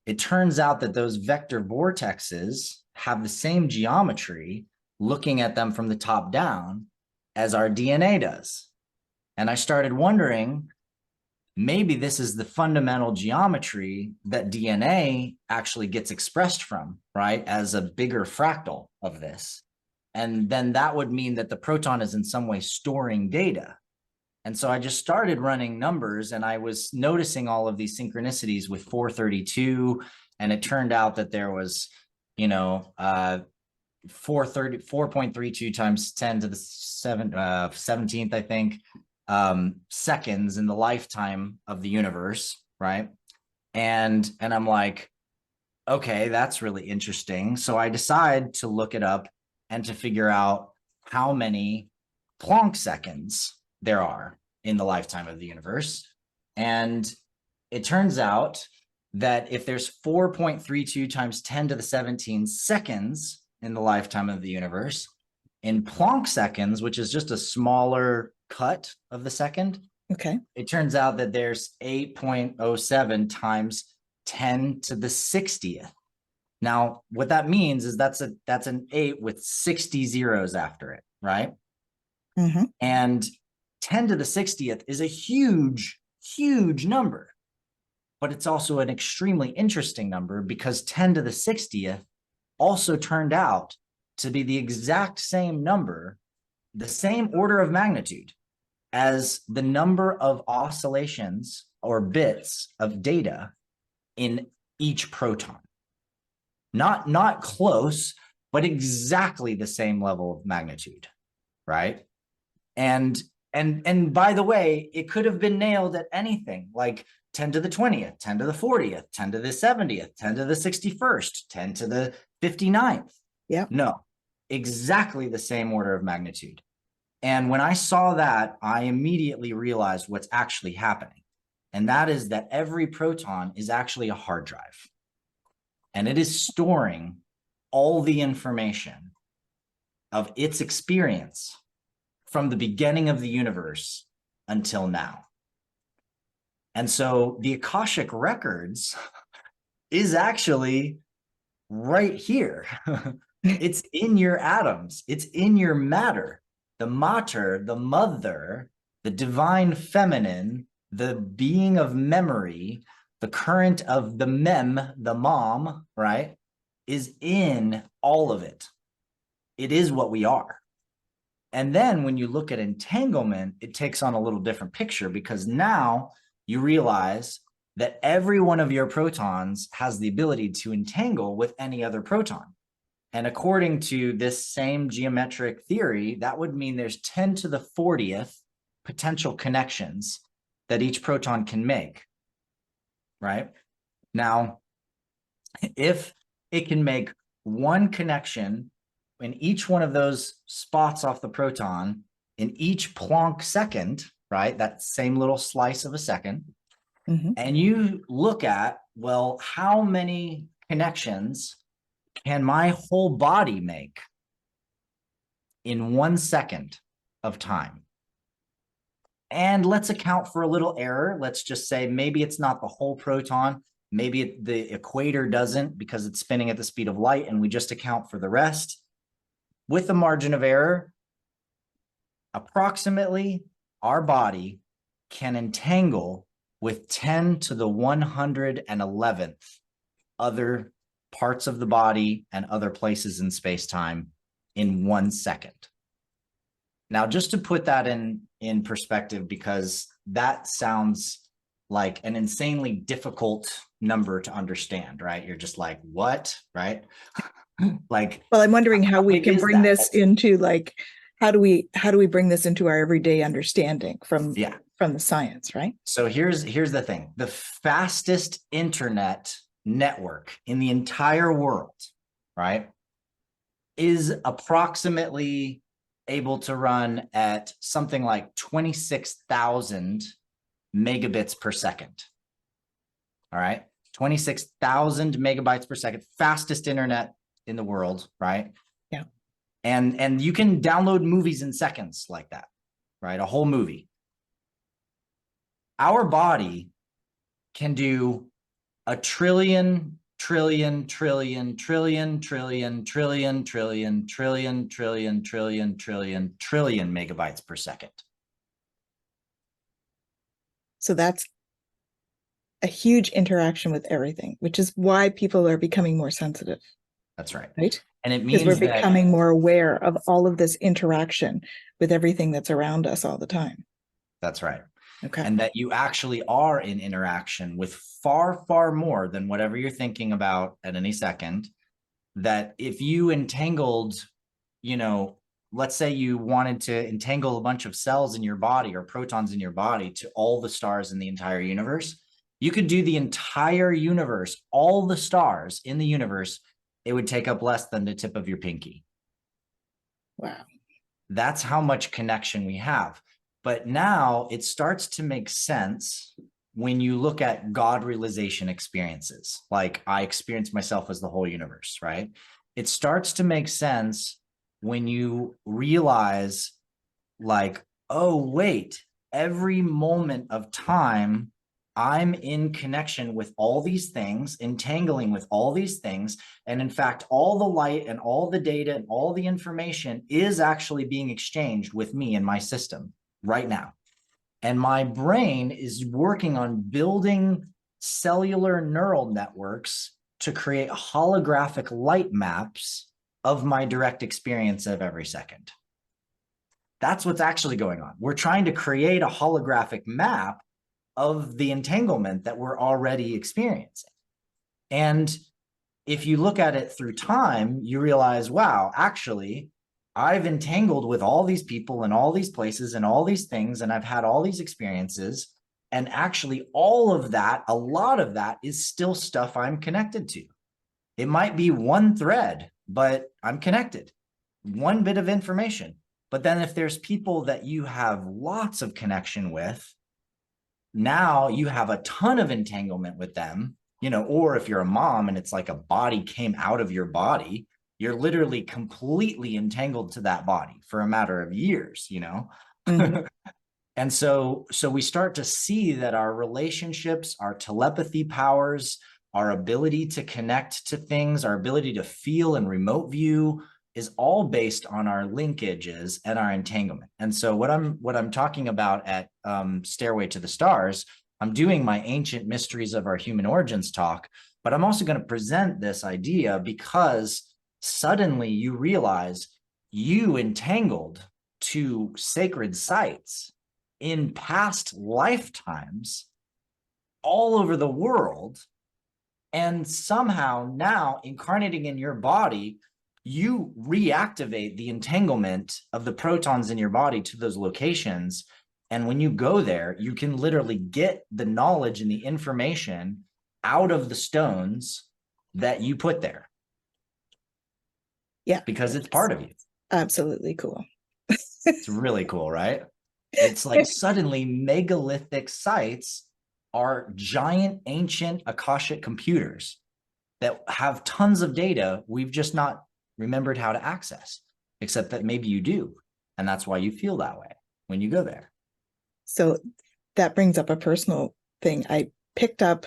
It turns out that those vector vortexes have the same geometry, looking at them from the top down, as our DNA does. And I started wondering, maybe this is the fundamental geometry that DNA actually gets expressed from, right, as a bigger fractal of this. And then that would mean that the proton is in some way storing data. And so I just started running numbers, and I was noticing all of these synchronicities with 432. And it turned out that there was, 4.32 times 10 to the 17th, I think, seconds in the lifetime of the universe, right? And I'm like, okay, that's really interesting. So I decide to look it up and to figure out how many Planck seconds there are in the lifetime of the universe. And it turns out that if there's 4.32 times 10 to the 17 seconds in the lifetime of the universe, in Planck seconds, which is just a smaller cut of the second, Okay. it turns out that there's 8.07 times 10 to the 60th. Now, what that means is that's an 8 with 60 zeros after it, right? Mm-hmm. And 10 to the 60th is a huge, huge number. But it's also an extremely interesting number because 10 to the 60th also turned out to be the exact same number, the same order of magnitude as the number of oscillations or bits of data in each proton. Not close, but exactly the same level of magnitude, right? And by the way, it could have been nailed at anything like 10 to the 20th, 10 to the 40th, 10 to the 70th, 10 to the 61st, 10 to the 59th. Yeah. No, exactly the same order of magnitude. And when I saw that, I immediately realized what's actually happening. And that is that every proton is actually a hard drive. And it is storing all the information of its experience from the beginning of the universe until now. And so the Akashic records is actually right here. It's in your atoms. It's in your matter. The mater, the mother, the divine feminine, the being of memory, the current of the mem, the mom, right, is in all of it. It is what we are. And then when you look at entanglement, it takes on a little different picture because now you realize that every one of your protons has the ability to entangle with any other proton. And according to this same geometric theory, that would mean there's 10 to the 40th potential connections that each proton can make, right? Now, if it can make one connection in each one of those spots off the proton in each Planck second, right? That same little slice of a second. Mm-hmm. And you look at, well, how many connections can my whole body make in 1 second of time? And let's account for a little error. Let's just say maybe it's not the whole proton. Maybe the equator doesn't because it's spinning at the speed of light, and we just account for the rest. With a margin of error, approximately our body can entangle with 10 to the 111th other parts of the body and other places in space-time in 1 second. Now, just to put that in perspective, because that sounds like an insanely difficult number to understand, right? You're just like, what, right? Like, well, I'm wondering how we can bring this that? into like, how do we bring this into our everyday understanding from the science, right? So here's the thing. The fastest internet network in the entire world, right, is approximately able to run at something like 26,000 megabits per second. All right. 26,000 megabytes per second, fastest internet in the world, right? Yeah. And you can download movies in seconds like that, right? A whole movie. Our body can do a trillion megabytes per second. So that's a huge interaction with everything, which is why people are becoming more sensitive. That's right. Right. And it means because we're becoming more aware of all of this interaction with everything that's around us all the time. That's right. Okay. And that you actually are in interaction with far, far more than whatever you're thinking about at any second. That if you entangled, you know, let's say you wanted to entangle a bunch of cells in your body or protons in your body to all the stars in the entire universe, you could do the entire universe, all the stars in the universe. It would take up less than the tip of your pinky. Wow. That's how much connection we have. But now it starts to make sense when you look at God realization experiences. Like I experience myself as the whole universe, right? It starts to make sense when you realize like, oh, wait, every moment of time I'm in connection with all these things, entangling with all these things. And in fact, all the light and all the data and all the information is actually being exchanged with me in my system right now. And my brain is working on building cellular neural networks to create holographic light maps of my direct experience of every second. That's what's actually going on. We're trying to create a holographic map of the entanglement that we're already experiencing. And if you look at it through time, you realize, wow, actually, I've entangled with all these people and all these places and all these things, and I've had all these experiences. And actually, all of that, a lot of that is still stuff I'm connected to. It might be one thread, but I'm connected. One bit of information. But then if there's people that you have lots of connection with, now you have a ton of entanglement with them, you know, or if you're a mom and it's like a body came out of your body, you're literally completely entangled to that body for a matter of years, you know? Mm-hmm. And so we start to see that our relationships, our telepathy powers, our ability to connect to things, our ability to feel and remote view is all based on our linkages and our entanglement. And so what I'm talking about at Stairway to the Stars, I'm doing my Ancient Mysteries of Our Human Origins talk, but I'm also going to present this idea because suddenly you realize you entangled to sacred sites in past lifetimes all over the world, and somehow now incarnating in your body, you reactivate the entanglement of the protons in your body to those locations. And when you go there, you can literally get the knowledge and the information out of the stones that you put there. Yeah. Because it's part of you. Absolutely cool. It's really cool, right? It's like suddenly megalithic sites are giant ancient Akashic computers that have tons of data. We've just not remembered how to access, except that maybe you do. And that's why you feel that way when you go there. So that brings up a personal thing. I picked up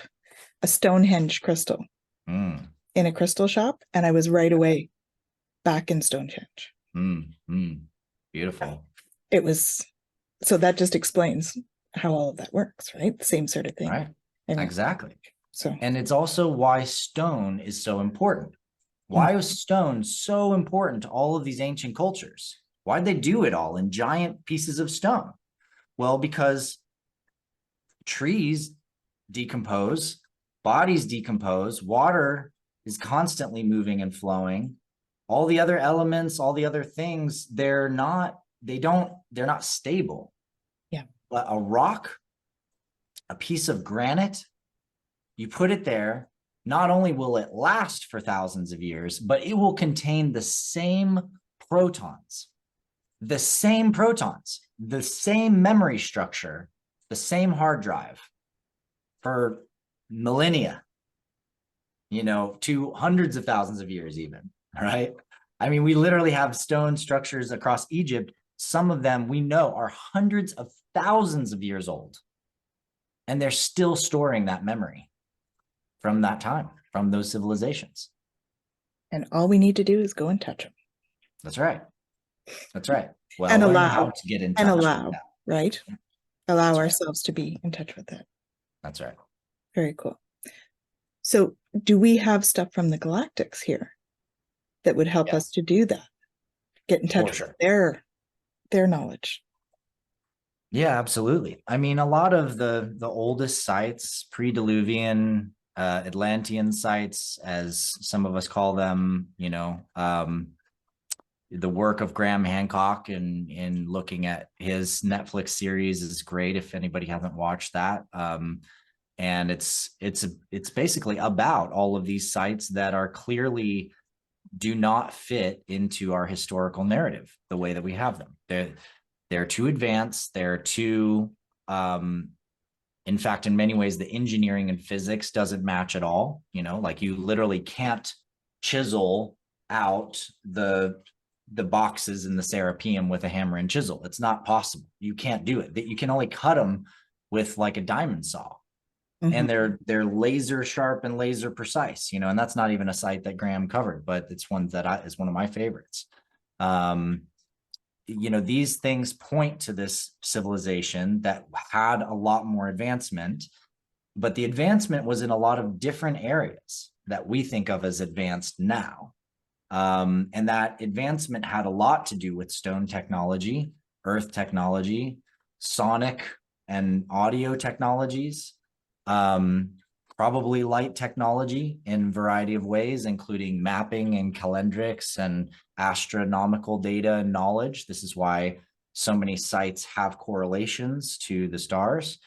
a Stonehenge crystal in a crystal shop, and I was right away back in Stonehenge. Beautiful. It was, so that just explains how all of that works, right? The same sort of thing. Right. Exactly. So, and it's also why stone is so important. Why was stone so important to all of these ancient cultures? Why'd they do it all in giant pieces of stone? Well, because trees decompose, bodies decompose, water is constantly moving and flowing. All the other elements, all the other things, they're not stable. Yeah. But a rock, a piece of granite, you put it there, not only will it last for thousands of years, but it will contain the same protons, the same memory structure, the same hard drive for millennia, you know, to hundreds of thousands of years even, right? I mean, we literally have stone structures across Egypt. Some of them we know are hundreds of thousands of years old, and they're still storing that memory from that time, from those civilizations. And all we need to do is go and touch them. That's right. That's right. Well, and learn allow how to get in touch and allow, with that. right? Allow That's ourselves to be in touch with it. That's right. Very cool. So do we have stuff from the galactics here that would help us to do that? Get in touch with their knowledge. Yeah, absolutely. I mean, a lot of the oldest sites, pre-Diluvian, Atlantean sites, as some of us call them, you know, the work of Graham Hancock in looking at his Netflix series is great if anybody hasn't watched that. And it's basically about all of these sites that are clearly do not fit into our historical narrative the way that we have them. They're too advanced. They're too, in fact, in many ways, the engineering and physics doesn't match at all. You know, like you literally can't chisel out the boxes in the Serapeum with a hammer and chisel. It's not possible. You can't do it. You can only cut them with like a diamond saw. and they're laser sharp and laser precise, and that's not even a site that Graham covered, but it's one that is one of my favorites. These things point to this civilization that had a lot more advancement, but the advancement was in a lot of different areas that we think of as advanced now. And that advancement had a lot to do with stone technology, earth technology, sonic and audio technologies, probably light technology in a variety of ways, including mapping and calendrics and astronomical data and knowledge. This is why so many sites have correlations to the stars.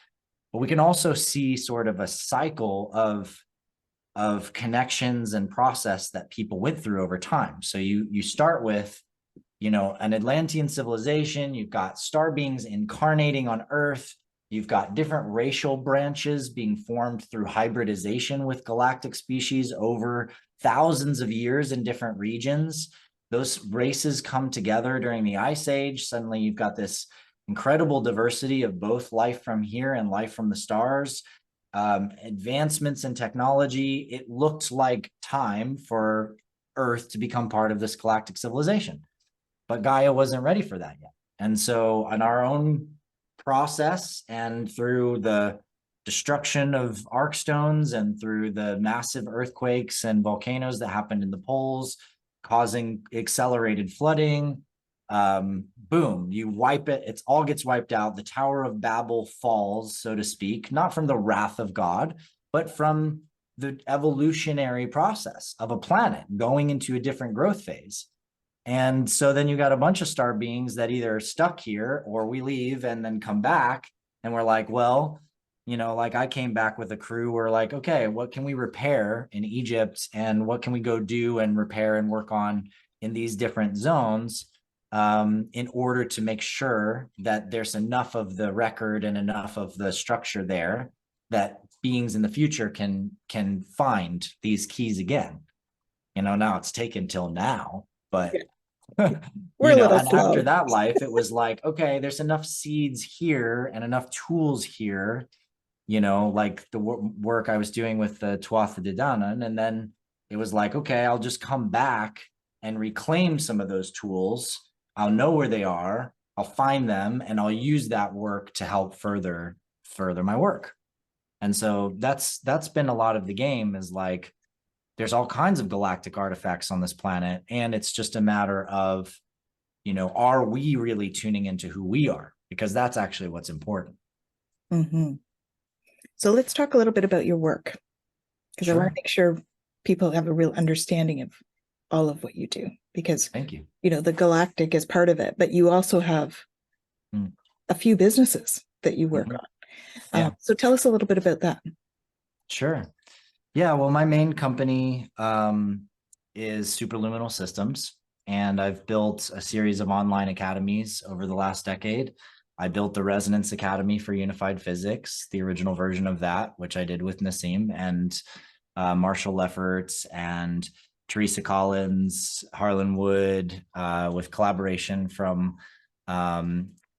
But we can also see sort of a cycle of connections and process that people went through over time. So you start with, an Atlantean civilization, you've got star beings incarnating on Earth, you've got different racial branches being formed through hybridization with galactic species over thousands of years in different regions. Those races come together during the Ice Age. Suddenly you've got this incredible diversity of both life from here and life from the stars. Advancements in technology. It looked like time for Earth to become part of this galactic civilization, but Gaia wasn't ready for that yet. And so on our own process and through the destruction of arc stones and through the massive earthquakes and volcanoes that happened in the poles, causing accelerated flooding, boom, you wipe it, it all gets wiped out. The Tower of Babel falls, so to speak, not from the wrath of God, but from the evolutionary process of a planet going into a different growth phase. And so then you got a bunch of star beings that either are stuck here or we leave and then come back. And we're like, well, like I came back with a crew. We're like, okay, what can we repair in Egypt? And what can we go do and repair and work on in these different zones? In order to make sure that there's enough of the record and enough of the structure there that beings in the future can find these keys again. Now it's taken till now, but we're a little and slow. after that life, it was like, okay, there's enough seeds here and enough tools here, like the work I was doing with the Tuatha De Danann. And then it was like, okay, I'll just come back and reclaim some of those tools. I'll know where they are, I'll find them, and I'll use that work to help further my work. And so that's been a lot of the game, is like, there's all kinds of galactic artifacts on this planet. And it's just a matter of, are we really tuning into who we are? Because that's actually what's important. So let's talk a little bit about your work, because I want to make sure people have a real understanding of all of what you do, because thank you. The galactic is part of it, but you also have a few businesses that you work on. So tell us a little bit about that. Sure. Yeah, well, my main company is Superluminal Systems, and I've built a series of online academies over the last decade. I built the Resonance Academy for Unified Physics, the original version of that, which I did with Nassim and Marshall Lefferts and Teresa Collins, Harlan Wood, with collaboration from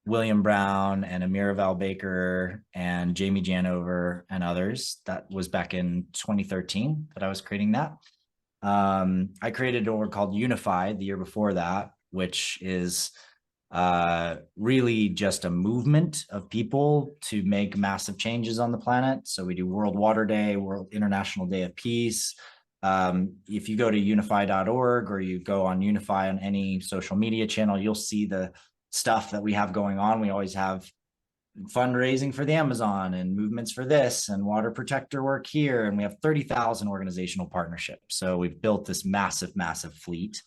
William Brown and Amira Val Baker and Jamie Janover and others. That was back in 2013 that I was creating that. I created a org called UNIFY the year before that, which is really just a movement of people to make massive changes on the planet. So we do World Water Day, World International Day of Peace. If you go to unify.org or you go on UNIFY on any social media channel, you'll see the stuff that we have going on. We always have fundraising for the Amazon and movements for this and water protector work here. And we have 30,000 organizational partnerships. So we've built this massive, massive fleet.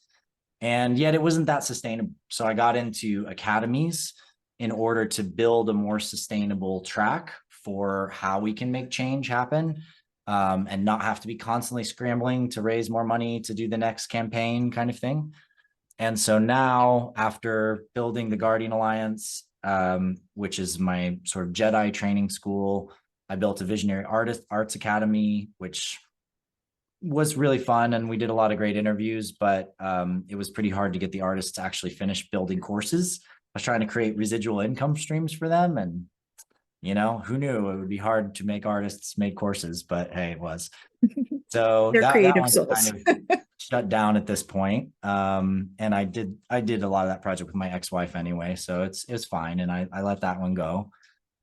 And yet it wasn't that sustainable. So I got into academies in order to build a more sustainable track for how we can make change happen, and not have to be constantly scrambling to raise more money to do the next campaign kind of thing. And so now, after building the Guardian Alliance, which is my sort of Jedi training school, I built a Visionary Arts Academy, which was really fun. And we did a lot of great interviews, but it was pretty hard to get the artists to actually finish building courses. I was trying to create residual income streams for them, and You know, who knew it would be hard to make artists make courses, but hey, it was. So They're that creative one's souls. kind of shut down at this point. And I did a lot of that project with my ex-wife anyway, so it's fine, and I let that one go.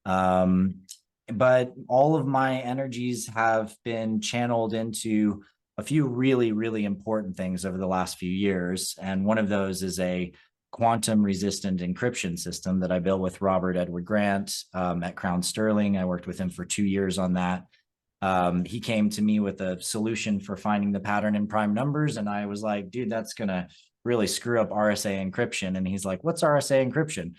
Um, but all of my energies have been channeled into a few really, really important things over the last few years. And one of those is a quantum resistant encryption system that I built with Robert Edward Grant at Crown Sterling. I worked with him for 2 years on that. He came to me with a solution for finding the pattern in prime numbers. And I was like, dude, that's going to really screw up RSA encryption. And he's like, what's RSA encryption?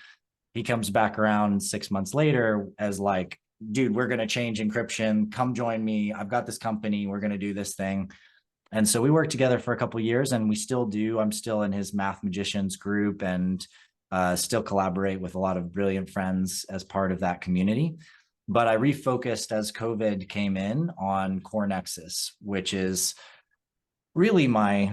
He comes back around 6 months later as like, dude, we're going to change encryption. Come join me. I've got this company. We're going to do this thing. And so we worked together for a couple of years, and we still do. I'm still in his Math Magicians group, and still collaborate with a lot of brilliant friends as part of that community. But I refocused as COVID came in on Core NEXUS, which is really my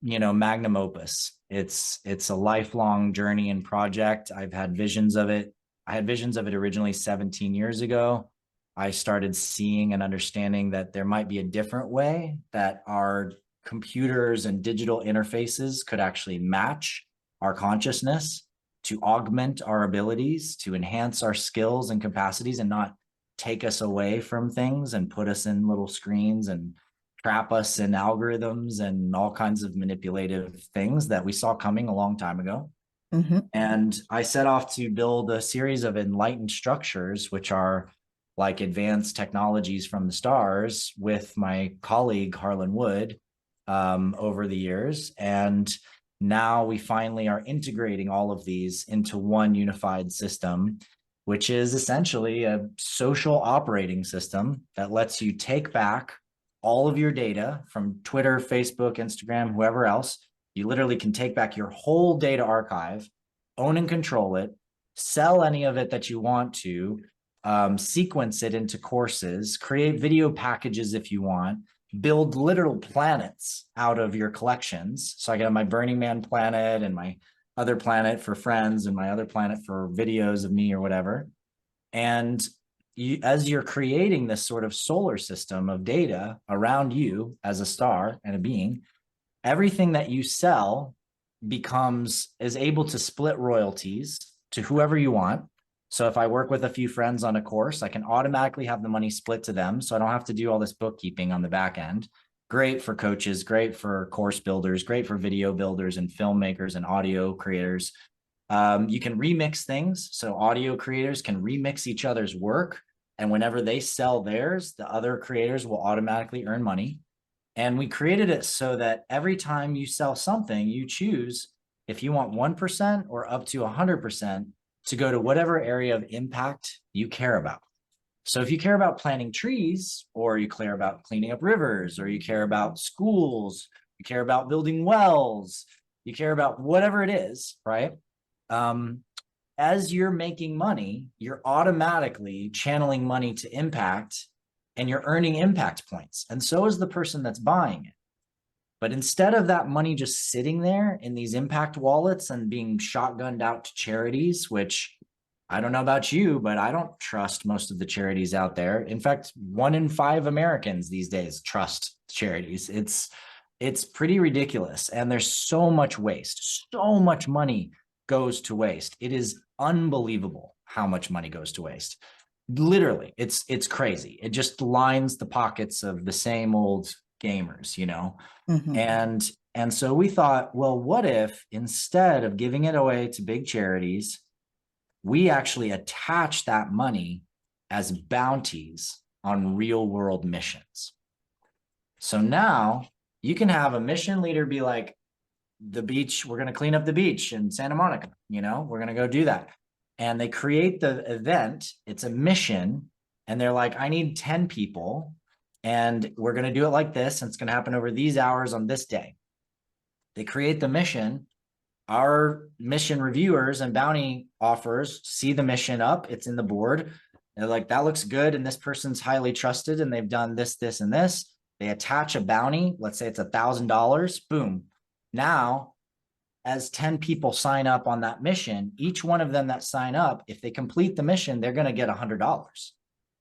magnum opus. It's a lifelong journey and project. I've had visions of it. I had visions of it originally 17 years ago. I started seeing and understanding that there might be a different way that our computers and digital interfaces could actually match our consciousness to augment our abilities, to enhance our skills and capacities, and not take us away from things and put us in little screens and trap us in algorithms and all kinds of manipulative things that we saw coming a long time ago. Mm-hmm. And I set off to build a series of enlightened structures, which are like advanced technologies from the stars, with my colleague Harlan Wood over the years. And now we finally are integrating all of these into one unified system, which is essentially a social operating system that lets you take back all of your data from Twitter, Facebook, Instagram, whoever else. You literally can take back your whole data archive, own and control it, sell any of it that you want to, sequence it into courses, create video packages if you want, build literal planets out of your collections. So I got my Burning Man planet and my other planet for friends and my other planet for videos of me or whatever. And as you're creating this sort of solar system of data around you as a star and a being, everything that you sell is able to split royalties to whoever you want. So if I work with a few friends on a course, I can automatically have the money split to them. So I don't have to do all this bookkeeping on the back end. Great for coaches, great for course builders, great for video builders and filmmakers and audio creators. You can remix things. So audio creators can remix each other's work. And whenever they sell theirs, the other creators will automatically earn money. And we created it so that every time you sell something, you choose if you want 1% or up to 100% to go to whatever area of impact you care about. So if you care about planting trees, or you care about cleaning up rivers, or you care about schools, you care about building wells, you care about whatever it is, right? As you're making money, you're automatically channeling money to impact, and you're earning impact points. And so is the person that's buying it. But instead of that money just sitting there in these impact wallets and being shotgunned out to charities, which I don't know about you, but I don't trust most of the charities out there. In fact, 1 in 5 Americans these days trust charities. It's pretty ridiculous. And there's so much waste, so much money goes to waste. It is unbelievable how much money goes to waste. Literally, it's crazy. It just lines the pockets of the same old gamers, Mm-hmm. And so we thought, well, what if instead of giving it away to big charities, we actually attach that money as bounties on real world missions? So now you can have a mission leader be like, the beach, we're going to clean up the beach in Santa Monica, we're going to go do that. And they create the event, it's a mission, and they're like, I need 10 people, and we're going to do it like this, and it's going to happen over these hours on this day. They create the mission. Our mission reviewers and bounty offers see the mission up, it's in the board. They're like, that looks good, and this person's highly trusted, and they've done this, this, and this. They attach a bounty. Let's say it's $1,000. Boom. Now, as 10 people sign up on that mission, each one of them that sign up, if they complete the mission, they're going to get $100,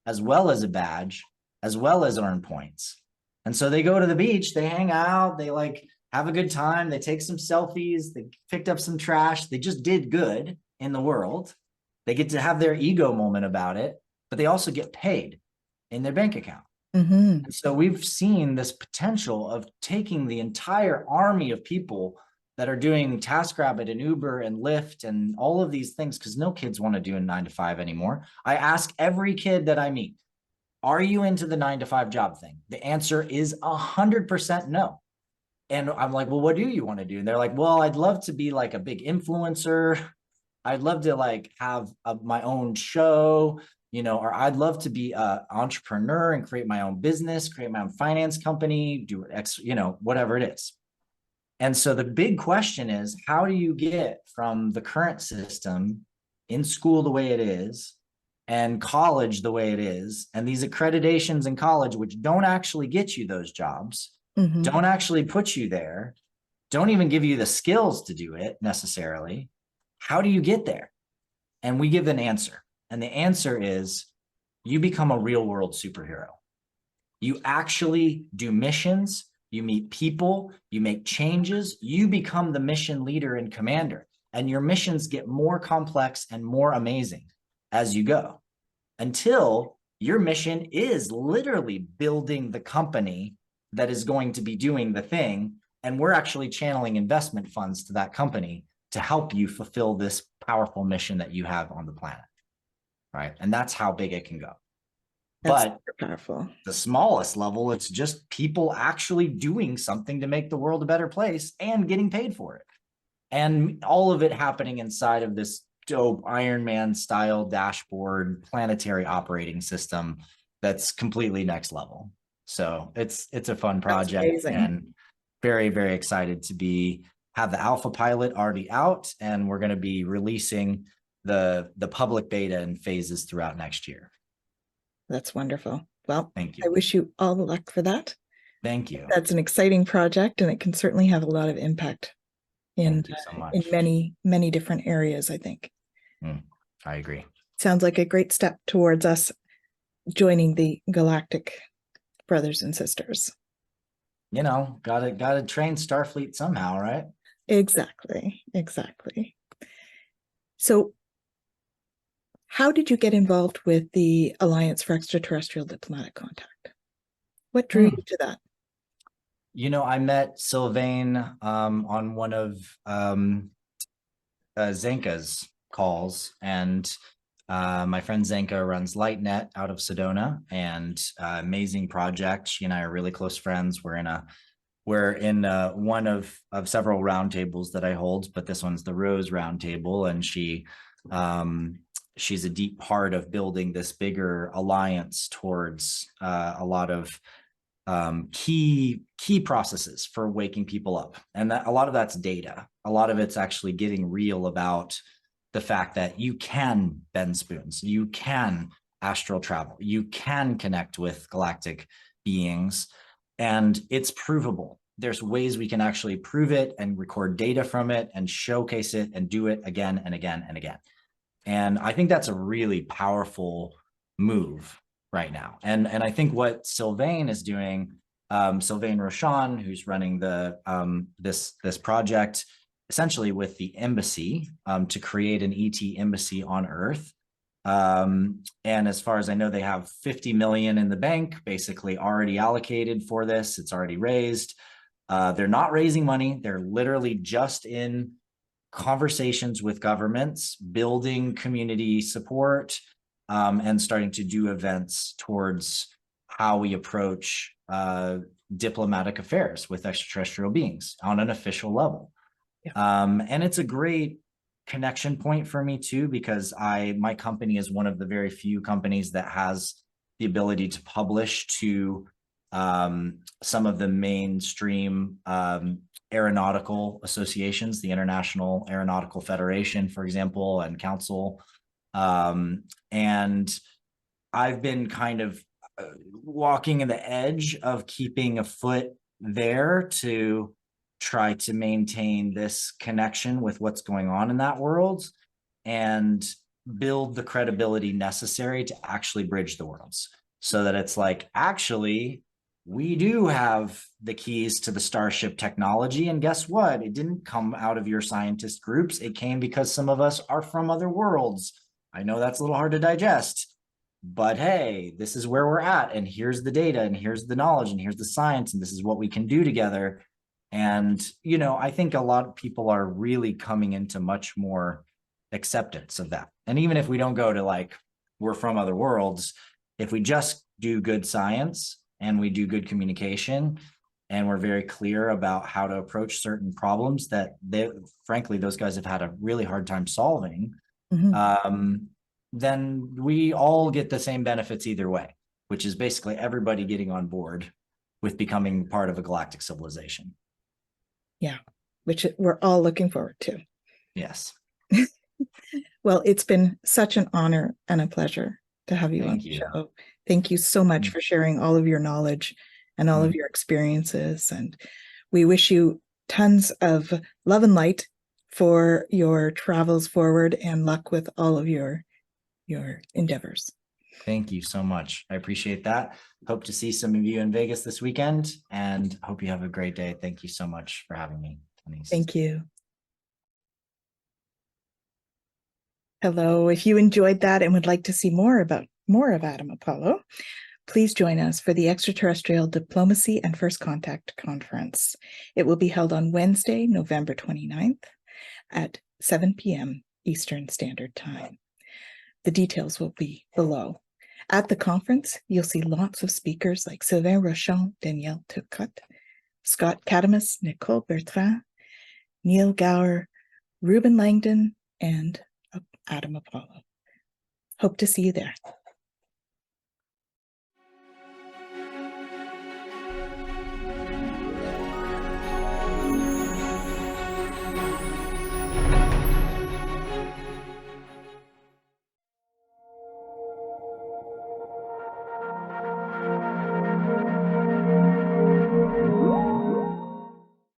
as well as a badge, as well as earn points. And so they go to the beach, they hang out, they like have a good time, they take some selfies, they picked up some trash, they just did good in the world. They get to have their ego moment about it, but they also get paid in their bank account. Mm-hmm. And so we've seen this potential of taking the entire army of people that are doing TaskRabbit and Uber and Lyft and all of these things, because no kids want to do a 9 to 5 anymore. I ask every kid that I meet, are you into the 9 to 5 job thing? The answer is 100% no. And I'm like, well, what do you want to do? And they're like, well, I'd love to be like a big influencer. I'd love to like have my own show, you know, or I'd love to be an entrepreneur and create my own business, create my own finance company, do X, you know, whatever it is. And so the big question is, how do you get from the current system in school the way it is and college the way it is, and these accreditations in college, which don't actually get you those jobs, Mm-hmm. don't actually put you there, don't even give you the skills to do it necessarily. How do you get there? And we give an answer. And the answer is you become a real world superhero. You actually do missions, you meet people, you make changes, you become the mission leader and commander. And your missions get more complex and more amazing as you go, until your mission is literally building the company that is going to be doing the thing. And we're actually channeling investment funds to that company to help you fulfill this powerful mission that you have on the planet. Right. And that's how big it can go. That's But powerful. the smallest level, it's just people actually doing something to make the world a better place and getting paid for it. And all of it happening inside of this dope Iron Man style dashboard planetary operating system that's completely next level. So it's a fun project, and very, very excited to have the alpha pilot already out, and we're going to be releasing the public beta in phases throughout next year. That's wonderful. Well, thank you. I wish you all the luck for that. Thank you. That's an exciting project, and it can certainly have a lot of impact in many, many different areas, I think. I agree. Sounds like a great step towards us joining the galactic brothers and sisters. You know, gotta train Starfleet somehow, right? Exactly. So how did you get involved with the Alliance for Extraterrestrial Diplomatic Contact? What drew you to that? You know, I met Sylvain on one of Zenka's calls, and my friend Zenka runs LightNet out of Sedona, and amazing project. She and I are really close friends. We're in one of several roundtables that I hold, but this one's the Rose Roundtable, and she's a deep part of building this bigger alliance towards a lot of key processes for waking people up. And a lot of that's data. A lot of it's actually getting real about the fact that you can bend spoons, you can astral travel, you can connect with galactic beings, and it's provable. There's ways we can actually prove it and record data from it and showcase it and do it again and again and again. And I think that's a really powerful move right now. And I think what Sylvain is doing, Sylvain Roshan, who's running the this project, essentially with the embassy to create an ET embassy on Earth. And as far as I know, they have 50 million in the bank, basically already allocated for this. It's already raised. They're not raising money. They're literally just in conversations with governments, building community support, and starting to do events towards how we approach diplomatic affairs with extraterrestrial beings on an official level. Yeah. And it's a great connection point for me too, because my company is one of the very few companies that has the ability to publish to some of the mainstream aeronautical associations, the International Aeronautical Federation, for example, and Council. And I've been kind of walking in the edge of keeping a foot there to try to maintain this connection with what's going on in that world and build the credibility necessary to actually bridge the worlds, so that it's like, actually, we do have the keys to the Starship technology. And guess what? It didn't come out of your scientist groups. It came because some of us are from other worlds. I know that's a little hard to digest, but hey, this is where we're at. And here's the data, and here's the knowledge, and here's the science, and this is what we can do together. And, you know, I think a lot of people are really coming into much more acceptance of that. And even if we don't go to like, we're from other worlds, if we just do good science and we do good communication, and we're very clear about how to approach certain problems that they, frankly, those guys have had a really hard time solving, then we all get the same benefits either way, which is basically everybody getting on board with becoming part of a galactic civilization. Yeah, which we're all looking forward to. Yes. Well, it's been such an honor and a pleasure to have you on the show. Thank you so much for sharing all of your knowledge and all of your experiences. And we wish you tons of love and light for your travels forward, and luck with all of your endeavors. Thank you so much. I appreciate that. Hope to see some of you in Vegas this weekend, and hope you have a great day. Thank you so much for having me, Tanys. Thank you. Hello. If you enjoyed that and would like to see more of Adam Apollo, please join us for the Extraterrestrial Diplomacy and First Contact Conference. It will be held on Wednesday, November 29th at 7 p.m. Eastern Standard Time. The details will be below. At the conference, you'll see lots of speakers like Sylvain Rochon, Danielle Turcotte, Scott Cadamus, Nicole Bertrand, Neil Gower, Ruben Langdon, and Adam Apollo. Hope to see you there.